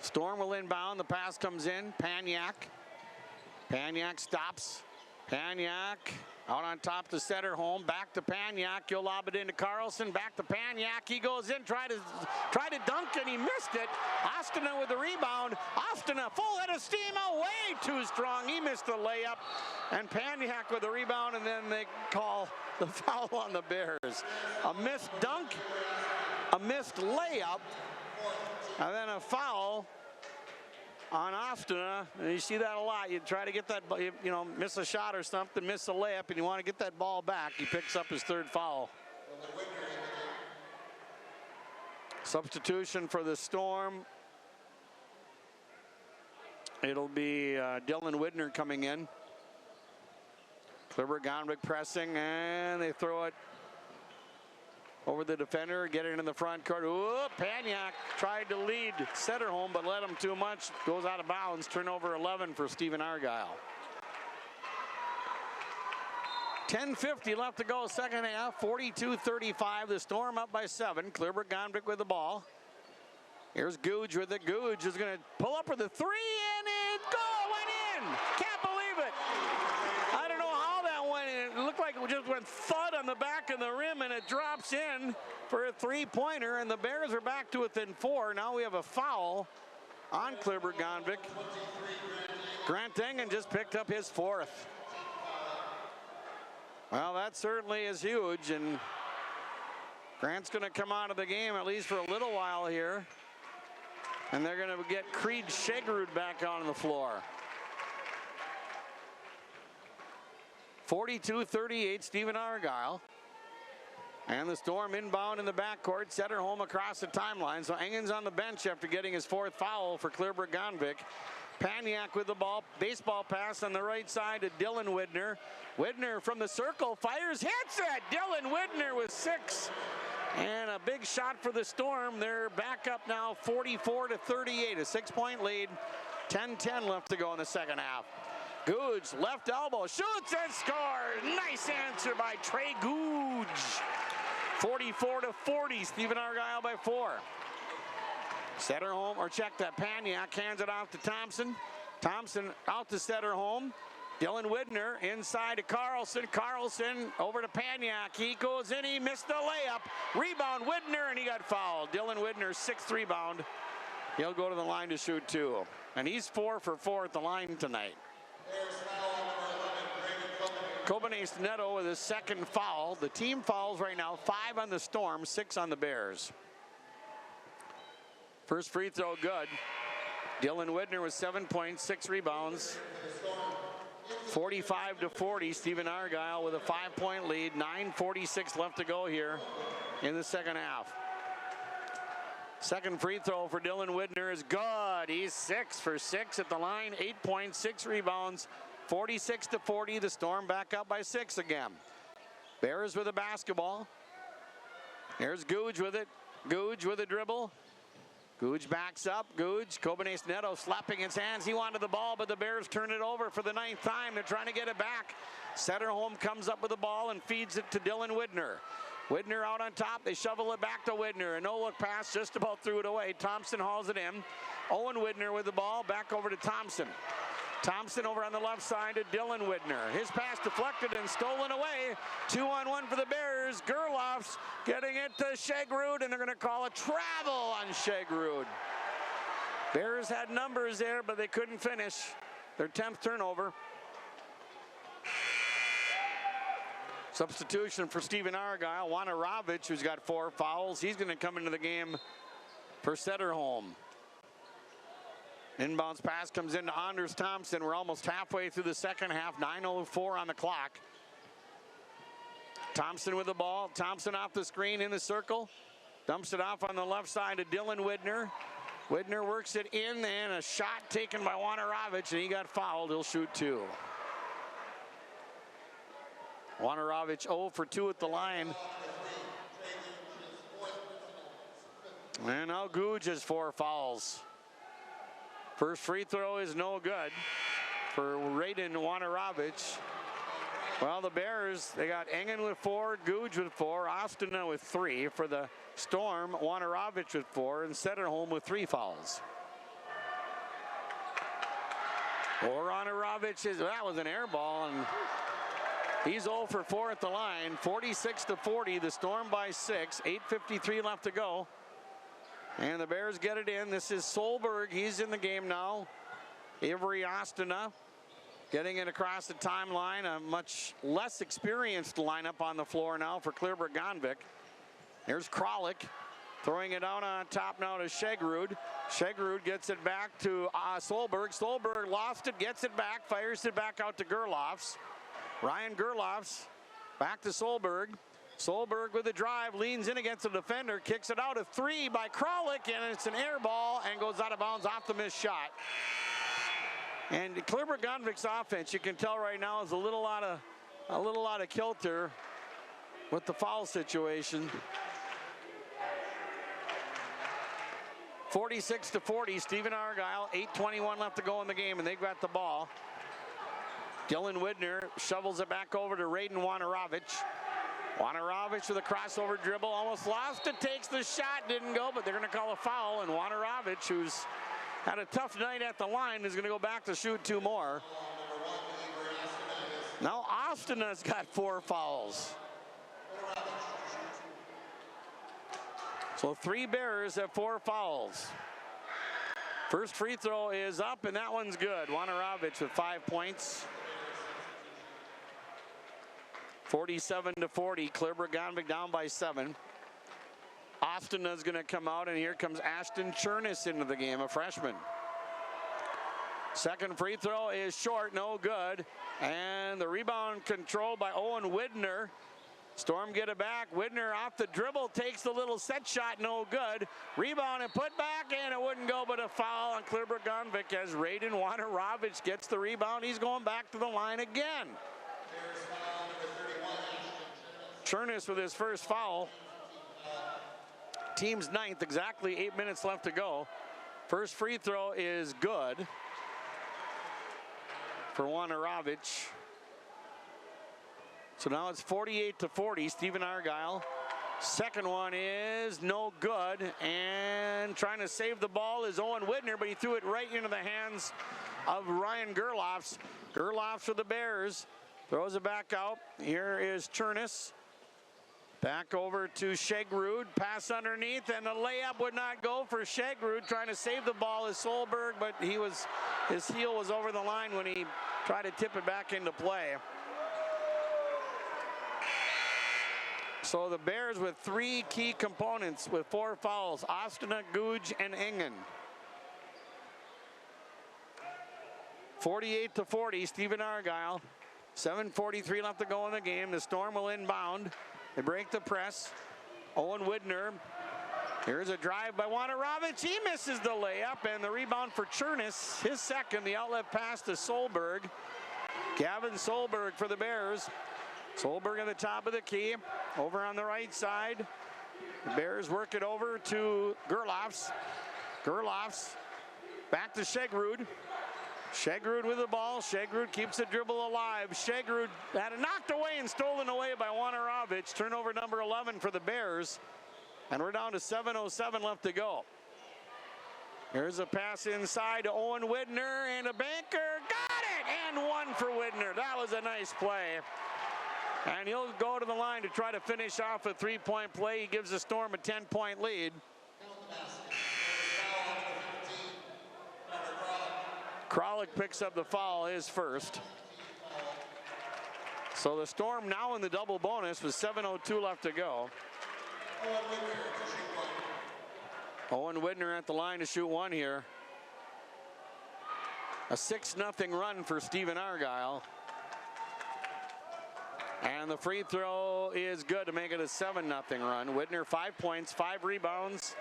Storm will inbound, the pass comes in, Paniak. Paniak stops. Paniak out on top to Setterholm. Back to Paniak. You'll lob it into Carlson. Back to Paniak. He goes in, try to dunk, and he missed it. Ostana with the rebound. Ostana full head of steam, way too strong. He missed the layup. And Paniak with the rebound, and then they call the foul on the Bears. A missed dunk, a missed layup, and then a foul on Ostana. And you see that a lot. You try to get that, you know, miss a shot or something, miss a layup, and you want to get that ball back. He picks up his third foul. Substitution for the Storm. It'll be Dylan Widner coming in. Kluber Gondvik pressing, and they throw it over the defender, get it in the front court. Ooh, Paniak tried to lead Setterholm, but led him too much. Goes out of bounds. Turnover 11 for Stephen Argyle. 10:50 left to go, second half. 42-35. The Storm up by 7. Kluber Gondvik with the ball. Here's Guj with it. Guj is going to pull up with a 3, and it went in. Can't believe it. I don't know how that went in. It looked like it just went thud on the back of the rim, and it drops in for a 3-pointer, and the Bears are back to within 4. Now we have a foul on Kluber Gondvik. Grant Engen just picked up his 4th. Well, that certainly is huge, and Grant's going to come out of the game at least for a little while here. And they're going to get Creed Shagrud back on the floor. 42-38, Stephen Argyle. And the Storm inbound in the backcourt. Setterholm across the timeline. So Engen's on the bench after getting his 4th foul for Kluber Gondvik. Paniak with the ball. Baseball pass on the right side to Dylan Widner. Widner from the circle fires, hits it. Dylan Widner with 6. And a big shot for the Storm. They're back up now 44-38, a 6-point lead. 10-10 left to go in the second half. Guj, left elbow, shoots and scores. Nice answer by Trey Guj. 44-40, Stephen Argyle by 4. Setterholm, or check that, Paniak hands it off to Thompson. Thompson out to Setterholm. Dylan Widner inside to Carlson. Carlson over to Paniak. He goes in, he missed the layup. Rebound Widner, and he got fouled. Dylan Widner, 6th rebound. He'll go to the line to shoot 2. And he's 4 for 4 at the line tonight. Kobanese Neto with his 2nd foul. The team fouls right now, 5 on the Storm, 6 on the Bears. First free throw good. Dylan Widner with 7 points, 6 rebounds. 45-40, Stephen Argyle with a 5-point lead. 9:46 left to go here in the second half. Second free throw for Dylan Widner is good. He's 6 for 6 at the line. 8 points, 6 rebounds. 46-40, the Storm back up by 6 again. Bears with a basketball. Here's Guj with it. Guj with a dribble. Googe backs up. Googe, Kobanes Neto slapping his hands. He wanted the ball, but the Bears turn it over for the 9th time. They're trying to get it back. Setterholm comes up with the ball and feeds it to Dylan Widner. Widner out on top. They shovel it back to Widner. A no-look pass, just about threw it away. Thompson hauls it in. Owen Widner with the ball. Back over to Thompson. Thompson over on the left side to Dylan Widner. His pass deflected and stolen away. 2-on-1 for the Bears. Gerloff's getting it to Shegrud, and they're going to call a travel on Shegrud. Bears had numbers there, but they couldn't finish. Their 10th turnover. Substitution for Stephen Argyle. Wanarovich, who's got 4 fouls. He's going to come into the game for Setterholm. Inbounds pass comes into Anders Thompson. We're almost halfway through the second half. 9:04 on the clock. Thompson with the ball. Thompson off the screen in the circle. Dumps it off on the left side to Dylan Widner. Widner works it in, and a shot taken by Wanarovich, and he got fouled. He'll shoot 2. Wanarovich 0 for 2 at the line. And now Googe has 4 fouls. First free throw is no good for Raiden Wanarovich. Well, the Bears, they got Engen with 4, Googe with 4, Ostina with 3. For the Storm, Wanarovich with 4, and Setterholm with 3 fouls. Wanarovich that was an air ball, and he's 0 for 4 at the line. 46-40, the Storm by 6, 8:53 left to go. And the Bears get it in. This is Solberg. He's in the game now. Avery Ostina getting it across the timeline. A much less experienced lineup on the floor now for Clearburg-Gonvick. There's Kralik throwing it out on top now to Shegrud. Shegrud gets it back to Solberg. Solberg lost it, gets it back, fires it back out to Gerloffs. Ryan Gerloffs back to Solberg. Solberg with a drive, leans in against the defender, kicks it out. A 3 by Kralik, and it's an air ball and goes out of bounds off the missed shot. And Clearburg-Gonvick's offense, you can tell right now, is a little out of kilter with the foul situation. 46-40, Stephen Argyle, 8:21 left to go in the game, and they've got the ball. Dylan Widner shovels it back over to Raiden Wanarovich. Wanarovich with a crossover dribble, almost lost it, takes the shot, didn't go, but they're going to call a foul, and Wanarovich, who's had a tough night at the line, is going to go back to shoot 2 more. Now Ostina's got 4 fouls. So 3 Bears have 4 fouls. First free throw is up, and that one's good. Wanarovich with 5 points. 47-40, Clearburg-Gonvick down by 7. Ostina's going to come out, and here comes Ashton Chernus into the game, a freshman. Second free throw is short, no good. And the rebound controlled by Owen Widner. Storm get it back. Widner off the dribble, takes the little set shot, no good. Rebound and put back, and it wouldn't go, but a foul on Clearburg-Gonvick as Raiden Wanarovich gets the rebound. He's going back to the line again. Chernus with his first foul. Team's 9th, exactly 8 minutes left to go. First free throw is good for Wanarovich. So now it's 48-40, Stephen Argyle. Second one is no good, and trying to save the ball is Owen Widner, but he threw it right into the hands of Ryan Gerloffs. Gerloffs for the Bears, throws it back out. Here is Chernus. Back over to Shegrud, pass underneath, and the layup would not go for Shegrud. Trying to save the ball is Solberg, but his heel was over the line when he tried to tip it back into play. So the Bears with 3 key components with 4 fouls: Ostina, Googe, and Engen. 48-40, Stephen Argyle. 7:43 left to go in the game. The Storm will inbound. They break the press. Owen Widner. Here's a drive by Wanarovich. He misses the layup, and the rebound for Chernus. His second, the outlet pass to Solberg. Gavin Solberg for the Bears. Solberg at the top of the key. Over on the right side. The Bears work it over to Gerloffs. Gerloffs back to Shegrud. Shegrud with the ball. Shegrud keeps the dribble alive. Shegrud had it knocked away and stolen away by Wanarovich. Turnover number 11 for the Bears. And we're down to 7:07 left to go. Here's a pass inside to Owen Widner, and a banker. Got it! And one for Widner. That was a nice play. And he'll go to the line to try to finish off a three-point play. He gives the Storm a 10-point lead. Kralik picks up the foul, his first. So the Storm now in the double bonus with 7:02 left to go. Owen Widner at the line to shoot one here. A 6-0 run for Stephen Argyle. And the free throw is good to make it a 7-0 run. Widner 5 points, 5 rebounds,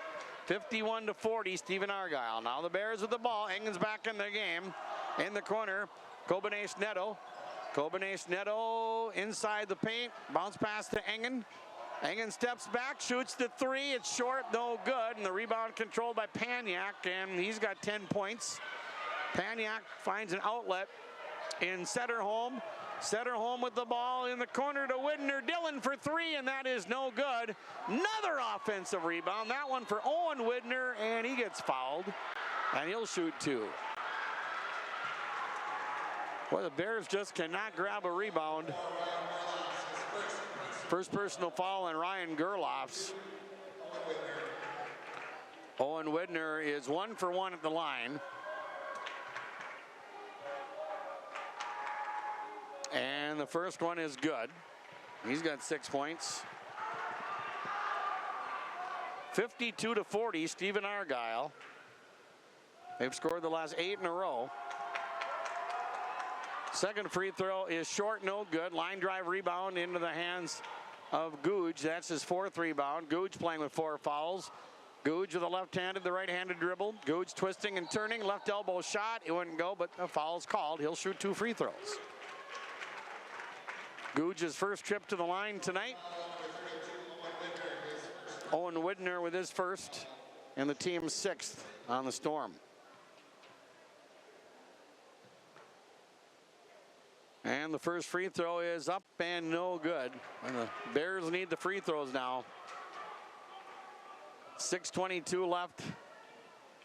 51-40, Stephen Argyle. Now the Bears with the ball. Engen's back in the game. In the corner, Kobenace Neto. Kobenace Neto inside the paint. Bounce pass to Engen. Engen steps back, shoots the three. It's short, no good. And the rebound controlled by Paniak, and he's got 10 points. Paniak finds an outlet in Setterholm. Setterholm with the ball in the corner to Widner. Dillon for three, and that is no good. Another offensive rebound. That one for Owen Widner, and he gets fouled. And he'll shoot two. Well, the Bears just cannot grab a rebound. First personal foul on Ryan Gerloffs. Owen Widner is 1 for 1 at the line. And the first one is good. He's got 6 points. 52-40, Stephen Argyle. They've scored the last 8 in a row. Second free throw is short, no good. Line drive rebound into the hands of Googe. That's his 4th rebound. Googe playing with 4 fouls. Googe with a left-handed, the right-handed dribble. Googe twisting and turning, left elbow shot. It wouldn't go, but the foul's called. He'll shoot 2 free throws. Googe's first trip to the line tonight. Owen Widner with his first, and the team's 6th on the Storm. And the first free throw is up and no good. And the Bears need the free throws now. 6:22 left.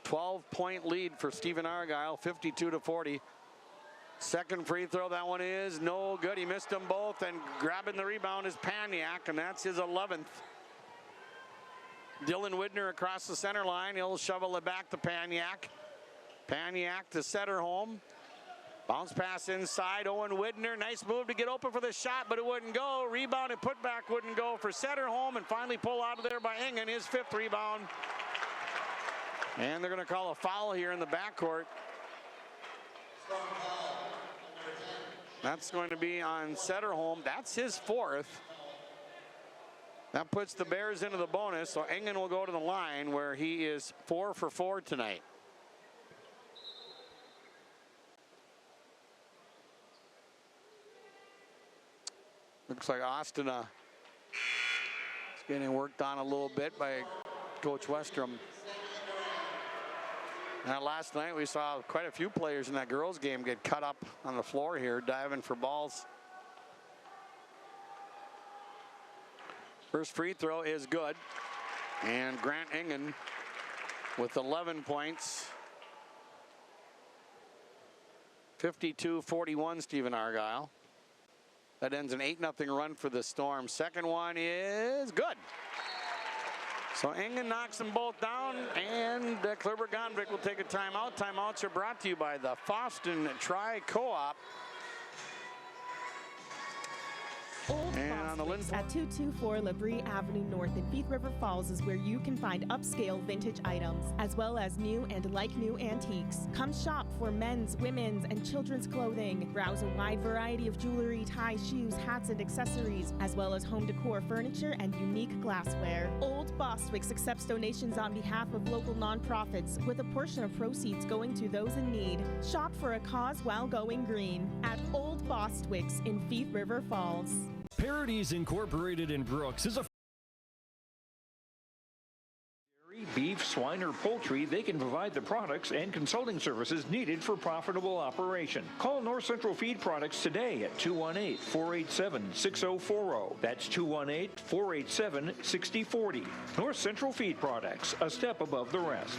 12-point lead for Stephen Argyle, 52-40. Second free throw, that one is no good. He missed them both, and grabbing the rebound is Paniak, and that's his 11th. Dylan Widner across the center line. He'll shovel it back to Paniak. Paniak to Setterholm. Bounce pass inside, Owen Widner. Nice move to get open for the shot, but it wouldn't go. Rebound and putback wouldn't go for Setterholm, and finally pull out of there by Engen, his 5th rebound. And they're going to call a foul here in the backcourt. That's going to be on Setterholm. That's his 4th. That puts the Bears into the bonus, so Engen will go to the line where he is 4 for 4 tonight. Looks like Austin is getting worked on a little bit by Coach Westrom. Now, last night we saw quite a few players in that girls game get cut up on the floor here, diving for balls. First free throw is good. And Grant Engen with 11 points. 52-41, Stephen Argyle. That ends an 8-0 run for the Storm. Second one is good. So Engen knocks them both down, and Kleber-Gondvik will take a timeout. Timeouts are brought to you by the Foston Tri-Co-op. And on the Lindblom at 224 Labrie Avenue North in Thief River Falls is where you can find upscale vintage items, as well as new and like-new antiques. Come shop for men's, women's, and children's clothing. Browse a wide variety of jewelry, ties, shoes, hats, and accessories, as well as home decor furniture and unique glassware. Old Bostwick's accepts donations on behalf of local nonprofits, with a portion of proceeds going to those in need. Shop for a cause while going green at Old Bostwick's in Thief River Falls. Parodies Incorporated in Brooks is a dairy, beef, swine, or poultry, they can provide the products and consulting services needed for profitable operation. Call North Central Feed Products today at 218-487-6040. That's 218-487-6040. North Central Feed Products, a step above the rest.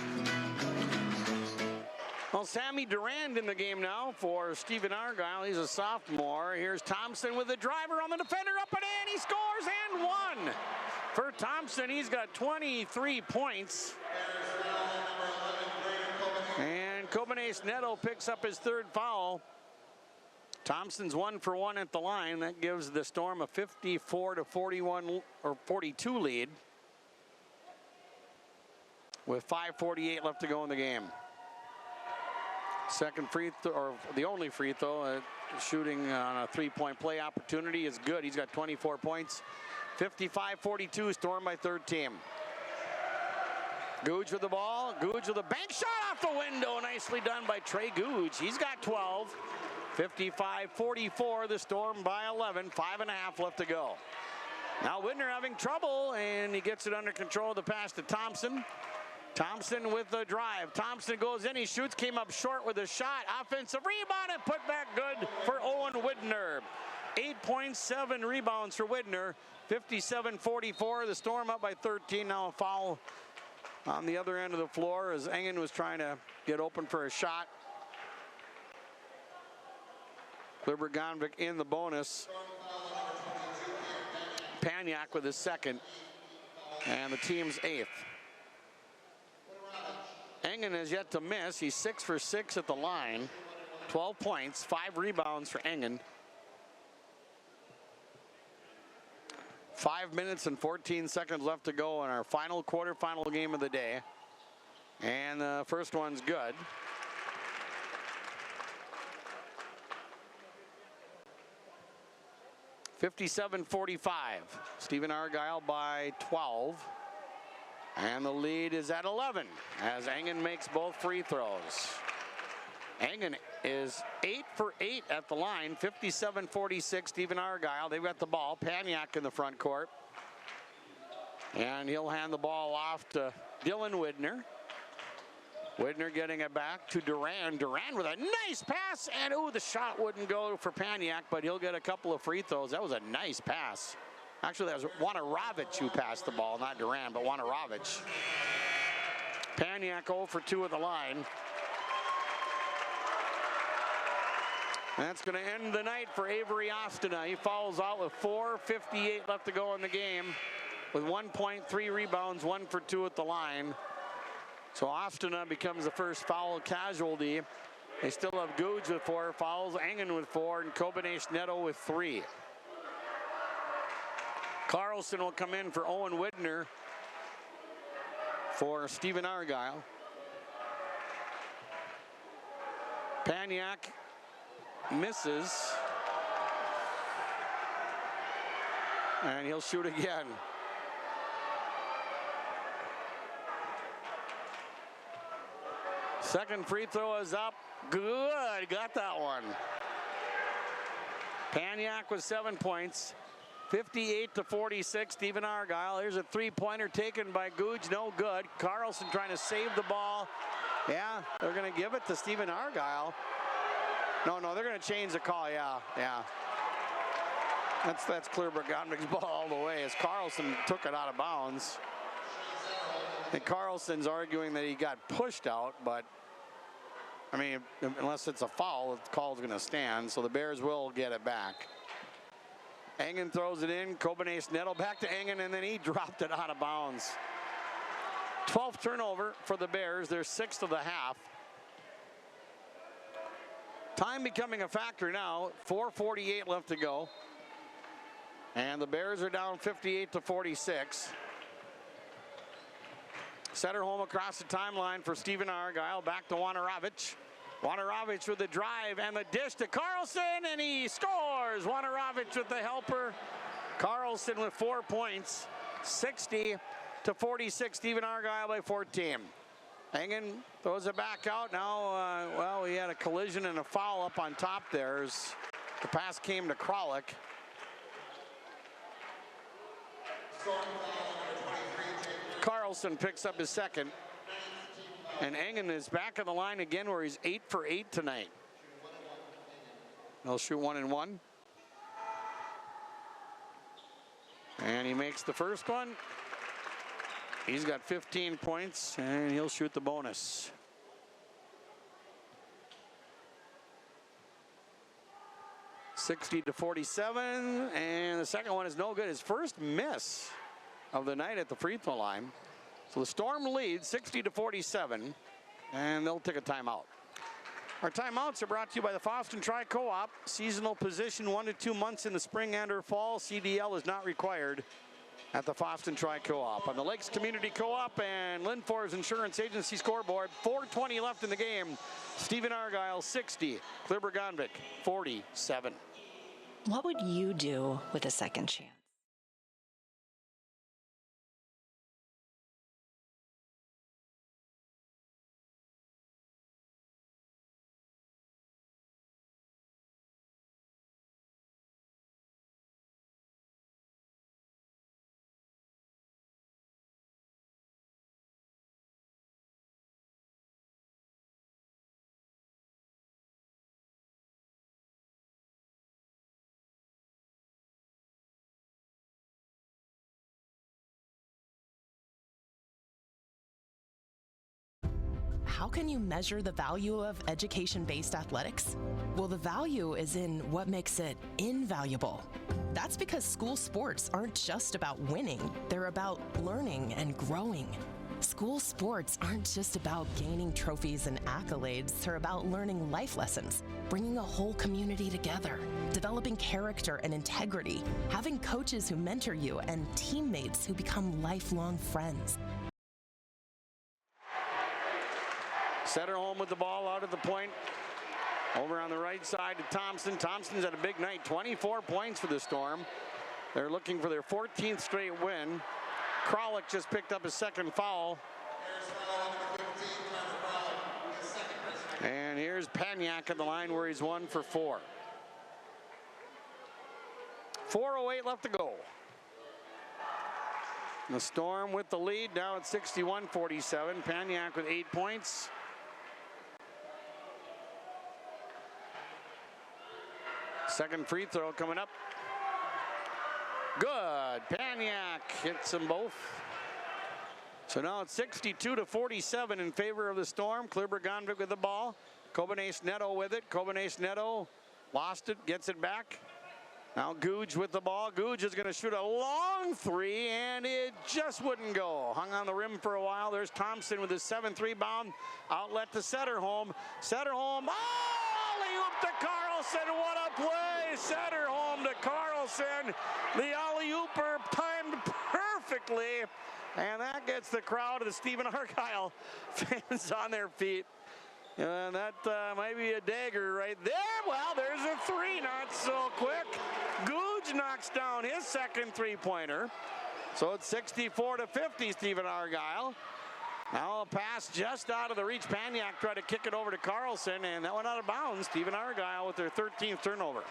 Well, Sammy Durand in the game now for Stephen Argyle. He's a sophomore. Here's Thompson with the driver on the defender, up and in. He scores and one. For Thompson, he's got 23 points. And Kobanese Neto picks up his third foul. Thompson's 1 for 1 at the line. That gives the Storm a 54-41 or 42 lead, with 5:48 left to go in the game. Second free throw, or the only free throw, shooting on a three-point play opportunity is good. He's got 24 points. 55-42, Storm by third team. Googe with the ball. Googe with a bank shot off the window. Nicely done by Trey Googe. He's got 12. 55-44, the Storm by 11. 5.5 left to go. Now Widner having trouble, and he gets it under control. The pass to Thompson. Thompson with the drive. Thompson goes in, he shoots, came up short with a shot. Offensive rebound and put back good for Owen Widner. 8.7 rebounds for Widner. 57-44, the Storm up by 13. Now a foul on the other end of the floor as Engen was trying to get open for a shot. Kliber Gonvik in the bonus. Paniak with his second, and the team's 8th. Engen has yet to miss. He's 6 for 6 at the line. 12 points, 5 rebounds for Engen. 5 minutes and 14 seconds left to go in our final quarterfinal game of the day. And the first one's good. (57-45). Stephen Argyle by 12. And the lead is at 11 as Engen makes both free throws. Engen is 8 for 8 at the line. 57-46, Stephen Argyle. They've got the ball. Paniak in the front court. And he'll hand the ball off to Dylan Widner. Widner getting it back to Durand. Durand with a nice pass. And ooh, the shot wouldn't go for Paniak, but he'll get a couple of free throws. That was a nice pass. Actually, that was Wanarovic who passed the ball, not Durand, but Wanarovic. Paniak 0 for 2 at the line. And that's going to end the night for Avery Ostina. He fouls out with 4:58 left to go in the game with 1.3 rebounds, 1 for 2 at the line. So Ostina becomes the first foul casualty. They still have Googe with 4 fouls, Engen with 4, and Kobanese Neto with 3. Carlson will come in for Owen Widner for Stephen Argyle. Paniak misses. And he'll shoot again. Second free throw is up. Good, got that one. Paniak with 7 points. 58-46, Stephen Argyle. Here's a three-pointer taken by Googe, no good. Carlson trying to save the ball. Yeah, they're going to give it to Stephen Argyle. No, they're going to change the call. Yeah. That's Kliber Gonvik's ball all the way as Carlson took it out of bounds. And Carlson's arguing that he got pushed out, but I mean, unless it's a foul, the call's going to stand. So the Bears will get it back. Engen throws it in. Kobanese Neto back to Engen, and then he dropped it out of bounds. 12th turnover for the Bears. They're 6th of the half. Time becoming a factor now. 4:48 left to go. And the Bears are down 58-46. Center home across the timeline for Stephen Argyle. Back to Wanarovic. Wanarovic with the drive and the dish to Carlson, and he scores. Wanarovic with the helper. Carlson with 4 points. 60-46, Stephen Argyle by 14. Engen throws it back out. Now, well, he had a collision and a foul up on top there as the pass came to Kralik. Carlson picks up his second. And Engen is back on the line again where he's 8 for 8 tonight. He'll shoot 1 and 1. And he makes the first one. He's got 15 points and he'll shoot the bonus. (60-47), and the second one is no good. His first miss of the night at the free throw line. So the Storm leads 60-47, and they'll take a timeout. Our timeouts are brought to you by the Fosston Tri-Co-op. Seasonal position 1 to 2 months in the spring and or fall. CDL is not required at the Fosston Tri-Co-op. On the Lakes Community Co-op and Linfors Insurance Agency scoreboard, 4:20 left in the game. Stephen Argyle 60, Kleber-Gonvik 47. What would you do with a second chance? How can you measure the value of education-based athletics? Well, the value is in what makes it invaluable. That's because school sports aren't just about winning, they're about learning and growing. School sports aren't just about gaining trophies and accolades, they're about learning life lessons, bringing a whole community together, developing character and integrity, having coaches who mentor you, and teammates who become lifelong friends. Setterholm with the ball out of the point. Over on the right side to Thompson. Thompson's had a big night, 24 points for the Storm. They're looking for their 14th straight win. Kralik just picked up his second foul. And here's Paniak at the line where he's 1 for 4. 4:08 left to go. The Storm with the lead now at 61-47. Paniak with 8 points. Second free throw coming up. Good. Paniak hits them both. So now it's 62-47 in favor of the Storm. Kleber-Gonvik with the ball. Kobanese Neto with it. Kobanese Neto lost it, gets it back. Now Googe with the ball. Googe is going to shoot a long three, and it just wouldn't go. Hung on the rim for a while. There's Thompson with his 7th rebound. Outlet to Setterholm. Setterholm, alley-oop to Carlson. What a play! Setterholm to Carlson. The alley-ooper timed perfectly. And that gets the crowd of the Stephen Argyle fans on their feet. And that might be a dagger right there. Well, there's a three, not so quick. Googe knocks down his second three-pointer. So it's 64-50, Stephen Argyle. Now a pass just out of the reach. Paniak tried to kick it over to Carlson, and that went out of bounds. Stephen Argyle with their 13th turnover.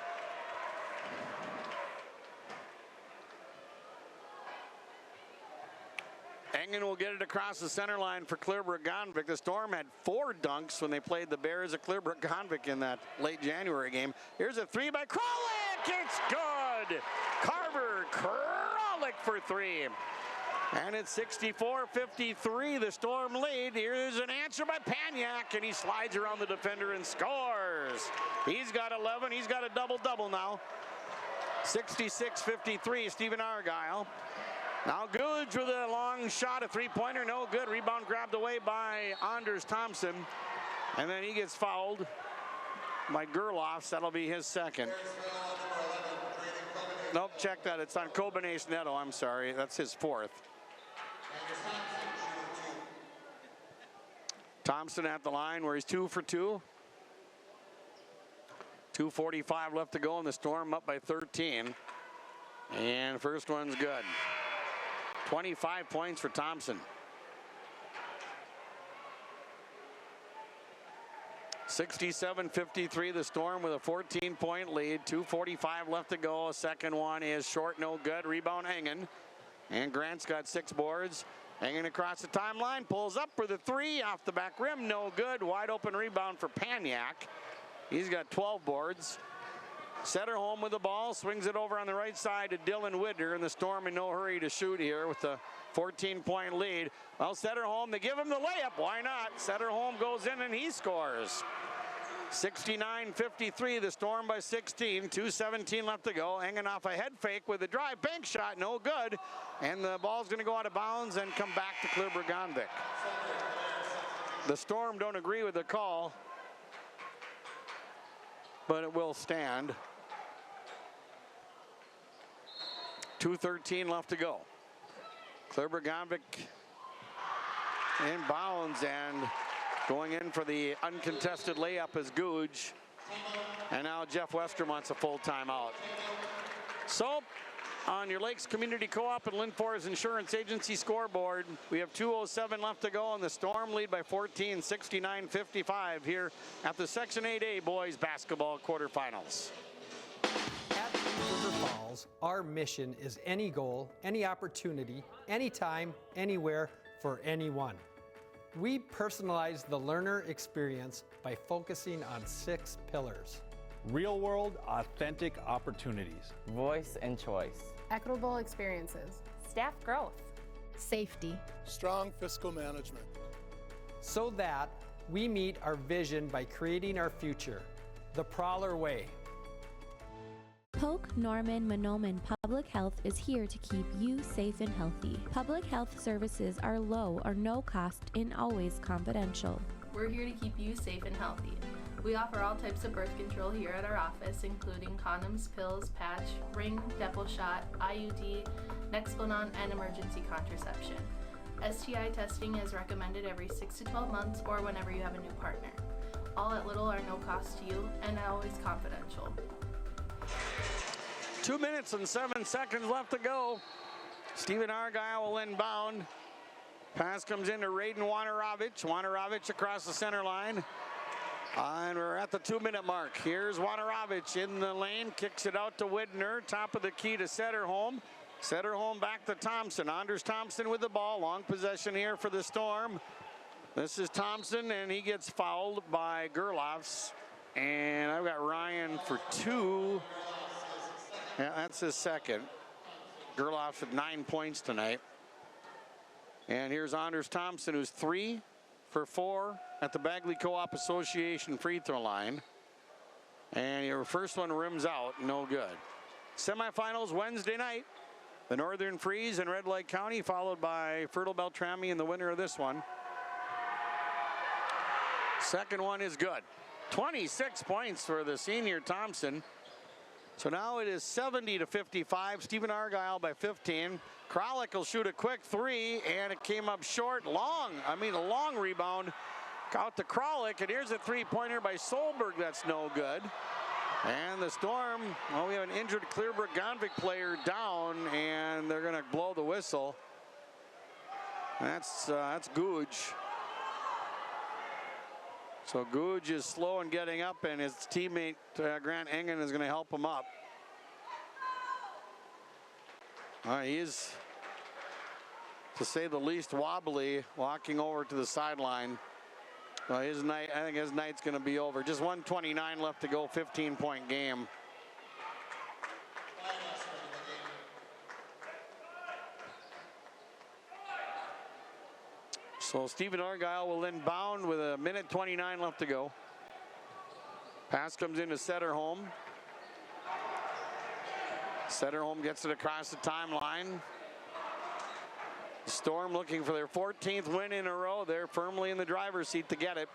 Engen will get it across the center line for Kleber-Gonvik. The Storm had 4 dunks when they played the Bears at Kleber-Gonvik in that late January game. Here's a three by Kralik. It's good. Carver Kralik for 3. And it's 64-53, the Storm lead. Here's an answer by Paniak, and he slides around the defender and scores. He's got 11. He's got a double-double now. 66-53, Stephen Argyle. Now Googe with a long shot, a three-pointer, no good. Rebound grabbed away by Anders Thompson. And then he gets fouled by Gerlofs. That'll be his second. Nope, check that. It's on Kobanese Neto. I'm sorry. That's his 4th. Thompson at the line where he's 2 for 2. 2:45 left to go, and the Storm up by 13. And first one's good. 25 points for Thompson. 67-53, the Storm with a 14-point lead. 2:45 left to go. Second one is short, no good. Rebound Engen. And Grant's got 6 boards. Hanging across the timeline, pulls up for the three, off the back rim, no good. Wide open rebound for Paniak. He's got 12 boards. Setterholm with the ball, swings it over on the right side to Dylan Widner, and the Storm in no hurry to shoot here with the 14-point lead. Well, Setterholm, they give him the layup. Why not? Setterholm goes in and he scores. 69-53, the Storm by 16, 2:17 left to go. Hanging off a head fake with a drive bank shot, no good. And the ball's going to go out of bounds and come back to Kleber-Gonvik. The Storm don't agree with the call, but it will stand. 2:13 left to go. Kleber-Gonvik inbounds, and going in for the uncontested layup is Googe. And now Jeff Westrom wants a full timeout. So on your Lakes Community Co-op and Lynn Forest Insurance Agency scoreboard, we have 2:07 left to go, and the Storm lead by 14, 69-55 here at the Section 8A Boys Basketball Quarterfinals. At River Falls, our mission is any goal, any opportunity, anytime, anywhere, for anyone. We personalize the learner experience by focusing on 6 pillars. Real-world, authentic opportunities. Voice and choice. Equitable experiences. Staff growth. Safety. Strong fiscal management. So that we meet our vision by creating our future, the Prowler Way. Polk Norman Monoman Public Health is here to keep you safe and healthy. Public health services are low or no cost and always confidential. We're here to keep you safe and healthy. We offer all types of birth control here at our office, including condoms, pills, patch, ring, Depo shot, IUD, Nexplanon, and emergency contraception. STI testing is recommended every 6 to 12 months or whenever you have a new partner. All at little or no cost to you and always confidential. 2 minutes and 7 seconds left to go. Stephen Argyle will inbound. Pass comes into Raiden Wanarovich. Wanarovich across the center line. And we're at the 2-minute mark. Here's Wanarovich in the lane, kicks it out to Widner. Top of the key to Setterholm. Setterholm back to Thompson. Anders Thompson with the ball. Long possession here for the Storm. This is Thompson, and he gets fouled by Gerloffs. And I've got Ryan for 2. Yeah, that's his second. Gerloff with 9 points tonight. And here's Anders Thompson, who's 3 for 4 at the Bagley Co-op Association free throw line. And your first one rims out, no good. Semifinals Wednesday night. The Northern Freeze in Red Lake County, followed by Fertile Beltrami in the winner of this one. Second one is good. 26 points for the senior Thompson. So now it is 70-55. Stephen Argyle by 15. Kralik will shoot a quick 3, and it came up short. A long rebound out to Kralik, and here's a 3-pointer by Solberg that's no good. And the Storm, well, we have an injured Kleber-Gonvik player down, and they're going to blow the whistle. That's Googe. So Googe is slow in getting up, and his teammate Grant Engen is going to help him up. He is, to say the least, wobbly, walking over to the sideline. I think his night's going to be over. Just 1:29 left to go, 15-point game. So Stephen Argyle will inbound with 1:29 left to go. Pass comes into Setterholm. Setterholm gets it across the timeline. Storm looking for their 14th win in a row. They're firmly in the driver's seat to get it.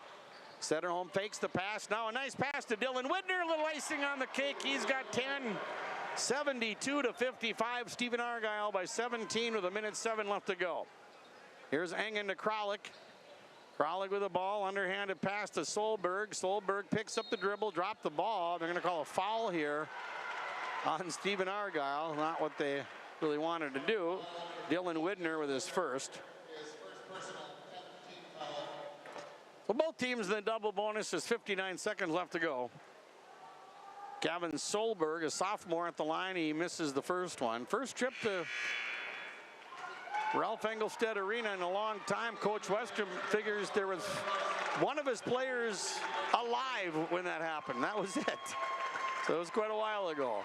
Setterholm fakes the pass. Now a nice pass to Dylan Widner. A little icing on the cake. He's got 10. 72-55. Stephen Argyle by 17 with 1:07 left to go. Here's Engen to Kralik. Kralik with the ball, underhanded pass to Solberg. Solberg picks up the dribble, dropped the ball. They're going to call a foul here on Stephen Argyle. Not what they really wanted to do. Dylan Widner with his first. Well, both teams in the double bonus. There's 59 seconds left to go. Gavin Solberg, a sophomore at the line. He misses the first one. First trip to Ralph Engelstedt Arena in a long time. Coach Westrom figures there was one of his players alive when that happened. That was it. So it was quite a while ago.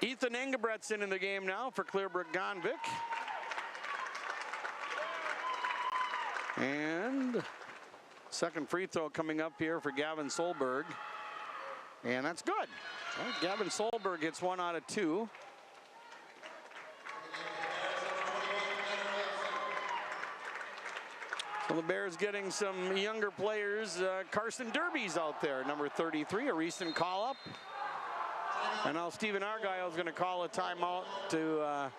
Ethan Engebretson in the game now for Clearbrook-Gonvick. And second free throw coming up here for Gavin Solberg. And that's good. Well, Gavin Solberg gets 1 out of 2. So the Bears getting some younger players. Carson Derby's out there, number 33, a recent call-up. And now Stephen Argyle is going to call a timeout to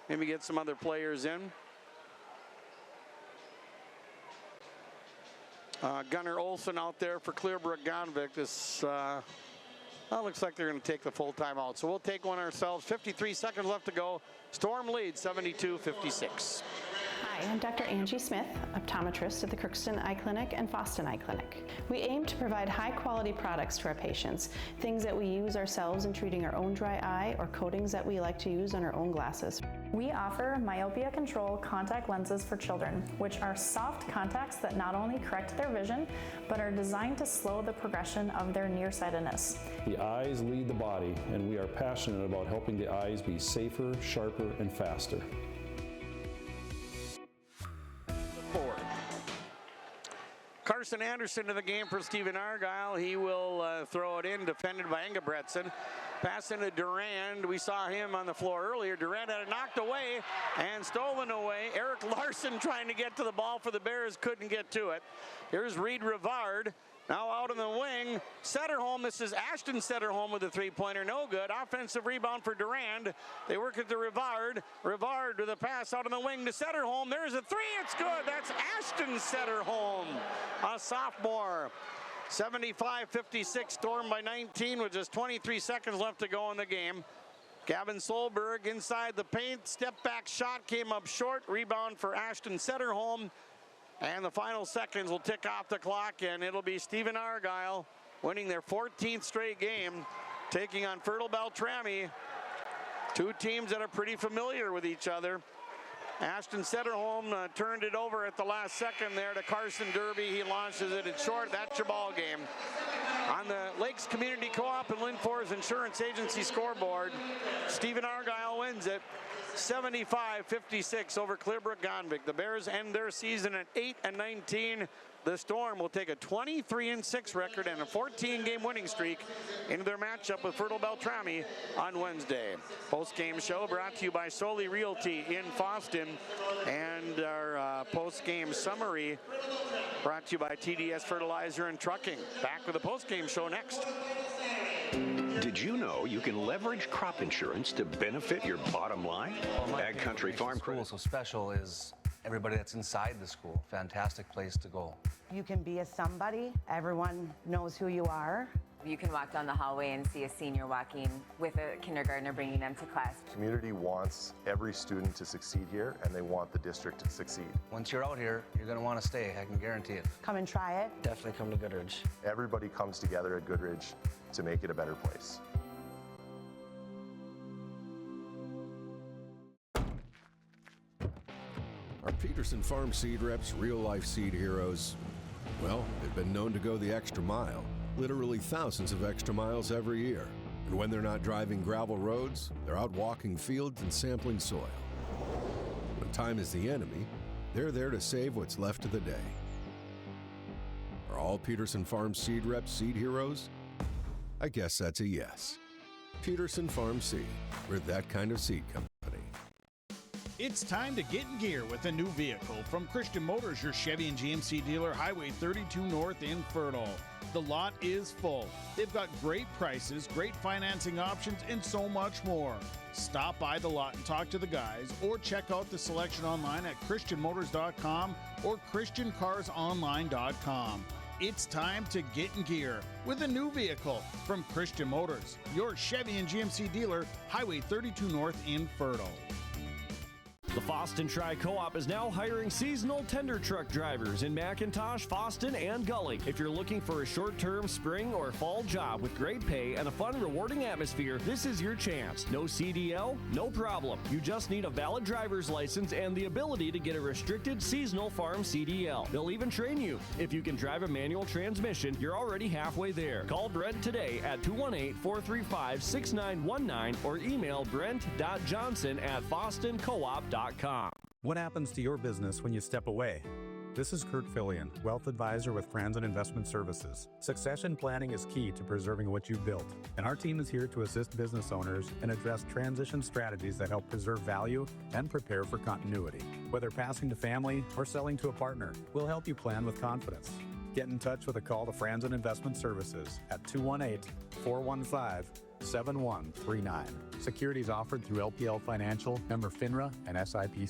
maybe get some other players in. Gunnar Olsen out there for Clearbrook-Gonvick. This looks like they're going to take the full timeout. So we'll take one ourselves. 53 seconds left to go. Storm leads 72-56. Hi, I'm Dr. Angie Smith, optometrist at the Crookston Eye Clinic and Foston Eye Clinic. We aim to provide high-quality products to our patients, things that we use ourselves in treating our own dry eye or coatings that we like to use on our own glasses. We offer myopia control contact lenses for children, which are soft contacts that not only correct their vision, but are designed to slow the progression of their nearsightedness. The eyes lead the body, and we are passionate about helping the eyes be safer, sharper, and faster. Carson Anderson in the game for Stephen Argyle. He will throw it in, defended by Engebretson. Pass into Durand. We saw him on the floor earlier. Durand had it knocked away and stolen away. Eric Larson trying to get to the ball for the Bears, couldn't get to it. Here's Reed Rivard. Now out in the wing, Setterholm. This is Ashton Setterholm with a three-pointer, no good. Offensive rebound for Durand. They work it to Rivard. Rivard with a pass out in the wing to Setterholm. There's a three, it's good. That's Ashton Setterholm, a sophomore. 75-56, Storm by 19 with just 23 seconds left to go in the game. Gavin Solberg inside the paint. Step back shot came up short. Rebound for Ashton Setterholm. And the final seconds will tick off the clock, and it'll be Stephen Argyle winning their 14th straight game, taking on Fertile Beltrami. Two teams that are pretty familiar with each other. Ashton Setterholm turned it over at the last second there to Carson Derby. He launches it at short. That's your ball game. On the Lakes Community Co-op and Lynn Forest Insurance Agency scoreboard, Stephen Argyle wins it 75-56 over Clearbrook-Gonvick. The Bears end their season at 8-19. The Storm will take a 23-6 record and a 14-game winning streak into their matchup with Fertile Beltrami on Wednesday. Post-game show brought to you by Soli Realty in Foston, and our post-game summary brought to you by TDS Fertilizer and Trucking. Back with the post-game show next. Did you know you can leverage crop insurance to benefit your bottom line? Ag Country Farm Credit. So special is everybody that's inside the school. Fantastic place to go. You can be a somebody. Everyone knows who you are. You can walk down the hallway and see a senior walking with a kindergartner bringing them to class. The community wants every student to succeed here, and they want the district to succeed. Once you're out here, you're going to want to stay. I can guarantee it. Come and try it. Definitely come to Goodridge. Everybody comes together at Goodridge to make it a better place. Our Peterson Farm Seed reps, real-life seed heroes, well, they've been known to go the extra mile. Literally thousands of extra miles every year. And when they're not driving gravel roads, they're out walking fields and sampling soil. When time is the enemy, they're there to save what's left of the day. Are all Peterson Farm Seed reps seed heroes? I guess that's a yes. Peterson Farm Seed. We're that kind of seed company. It's time to get in gear with a new vehicle from Christian Motors, your Chevy and GMC dealer, Highway 32 North in Fertile. The lot is full. They've got great prices, great financing options, and so much more. Stop by the lot and talk to the guys, or check out the selection online at christianmotors.com or christiancarsonline.com. It's time to get in gear with a new vehicle from Christian Motors, your Chevy and GMC dealer, Highway 32 North in Fertile. The Foston Tri-Co-op is now hiring seasonal tender truck drivers in McIntosh, Foston, and Gully. If you're looking for a short-term spring or fall job with great pay and a fun, rewarding atmosphere, this is your chance. No CDL? No problem. You just need a valid driver's license and the ability to get a restricted seasonal farm CDL. They'll even train you. If you can drive a manual transmission, you're already halfway there. Call Brent today at 218-435-6919 or email brent.johnson@fostoncoop.com. What happens to your business when you step away? This is Kurt Fillion, Wealth Advisor with Franzen Investment Services. Succession planning is key to preserving what you've built, and our team is here to assist business owners and address transition strategies that help preserve value and prepare for continuity. Whether passing to family or selling to a partner, we'll help you plan with confidence. Get in touch with a call to Franzen Investment Services at 218-415-7139. Securities offered through LPL Financial, member FINRA, and SIPC.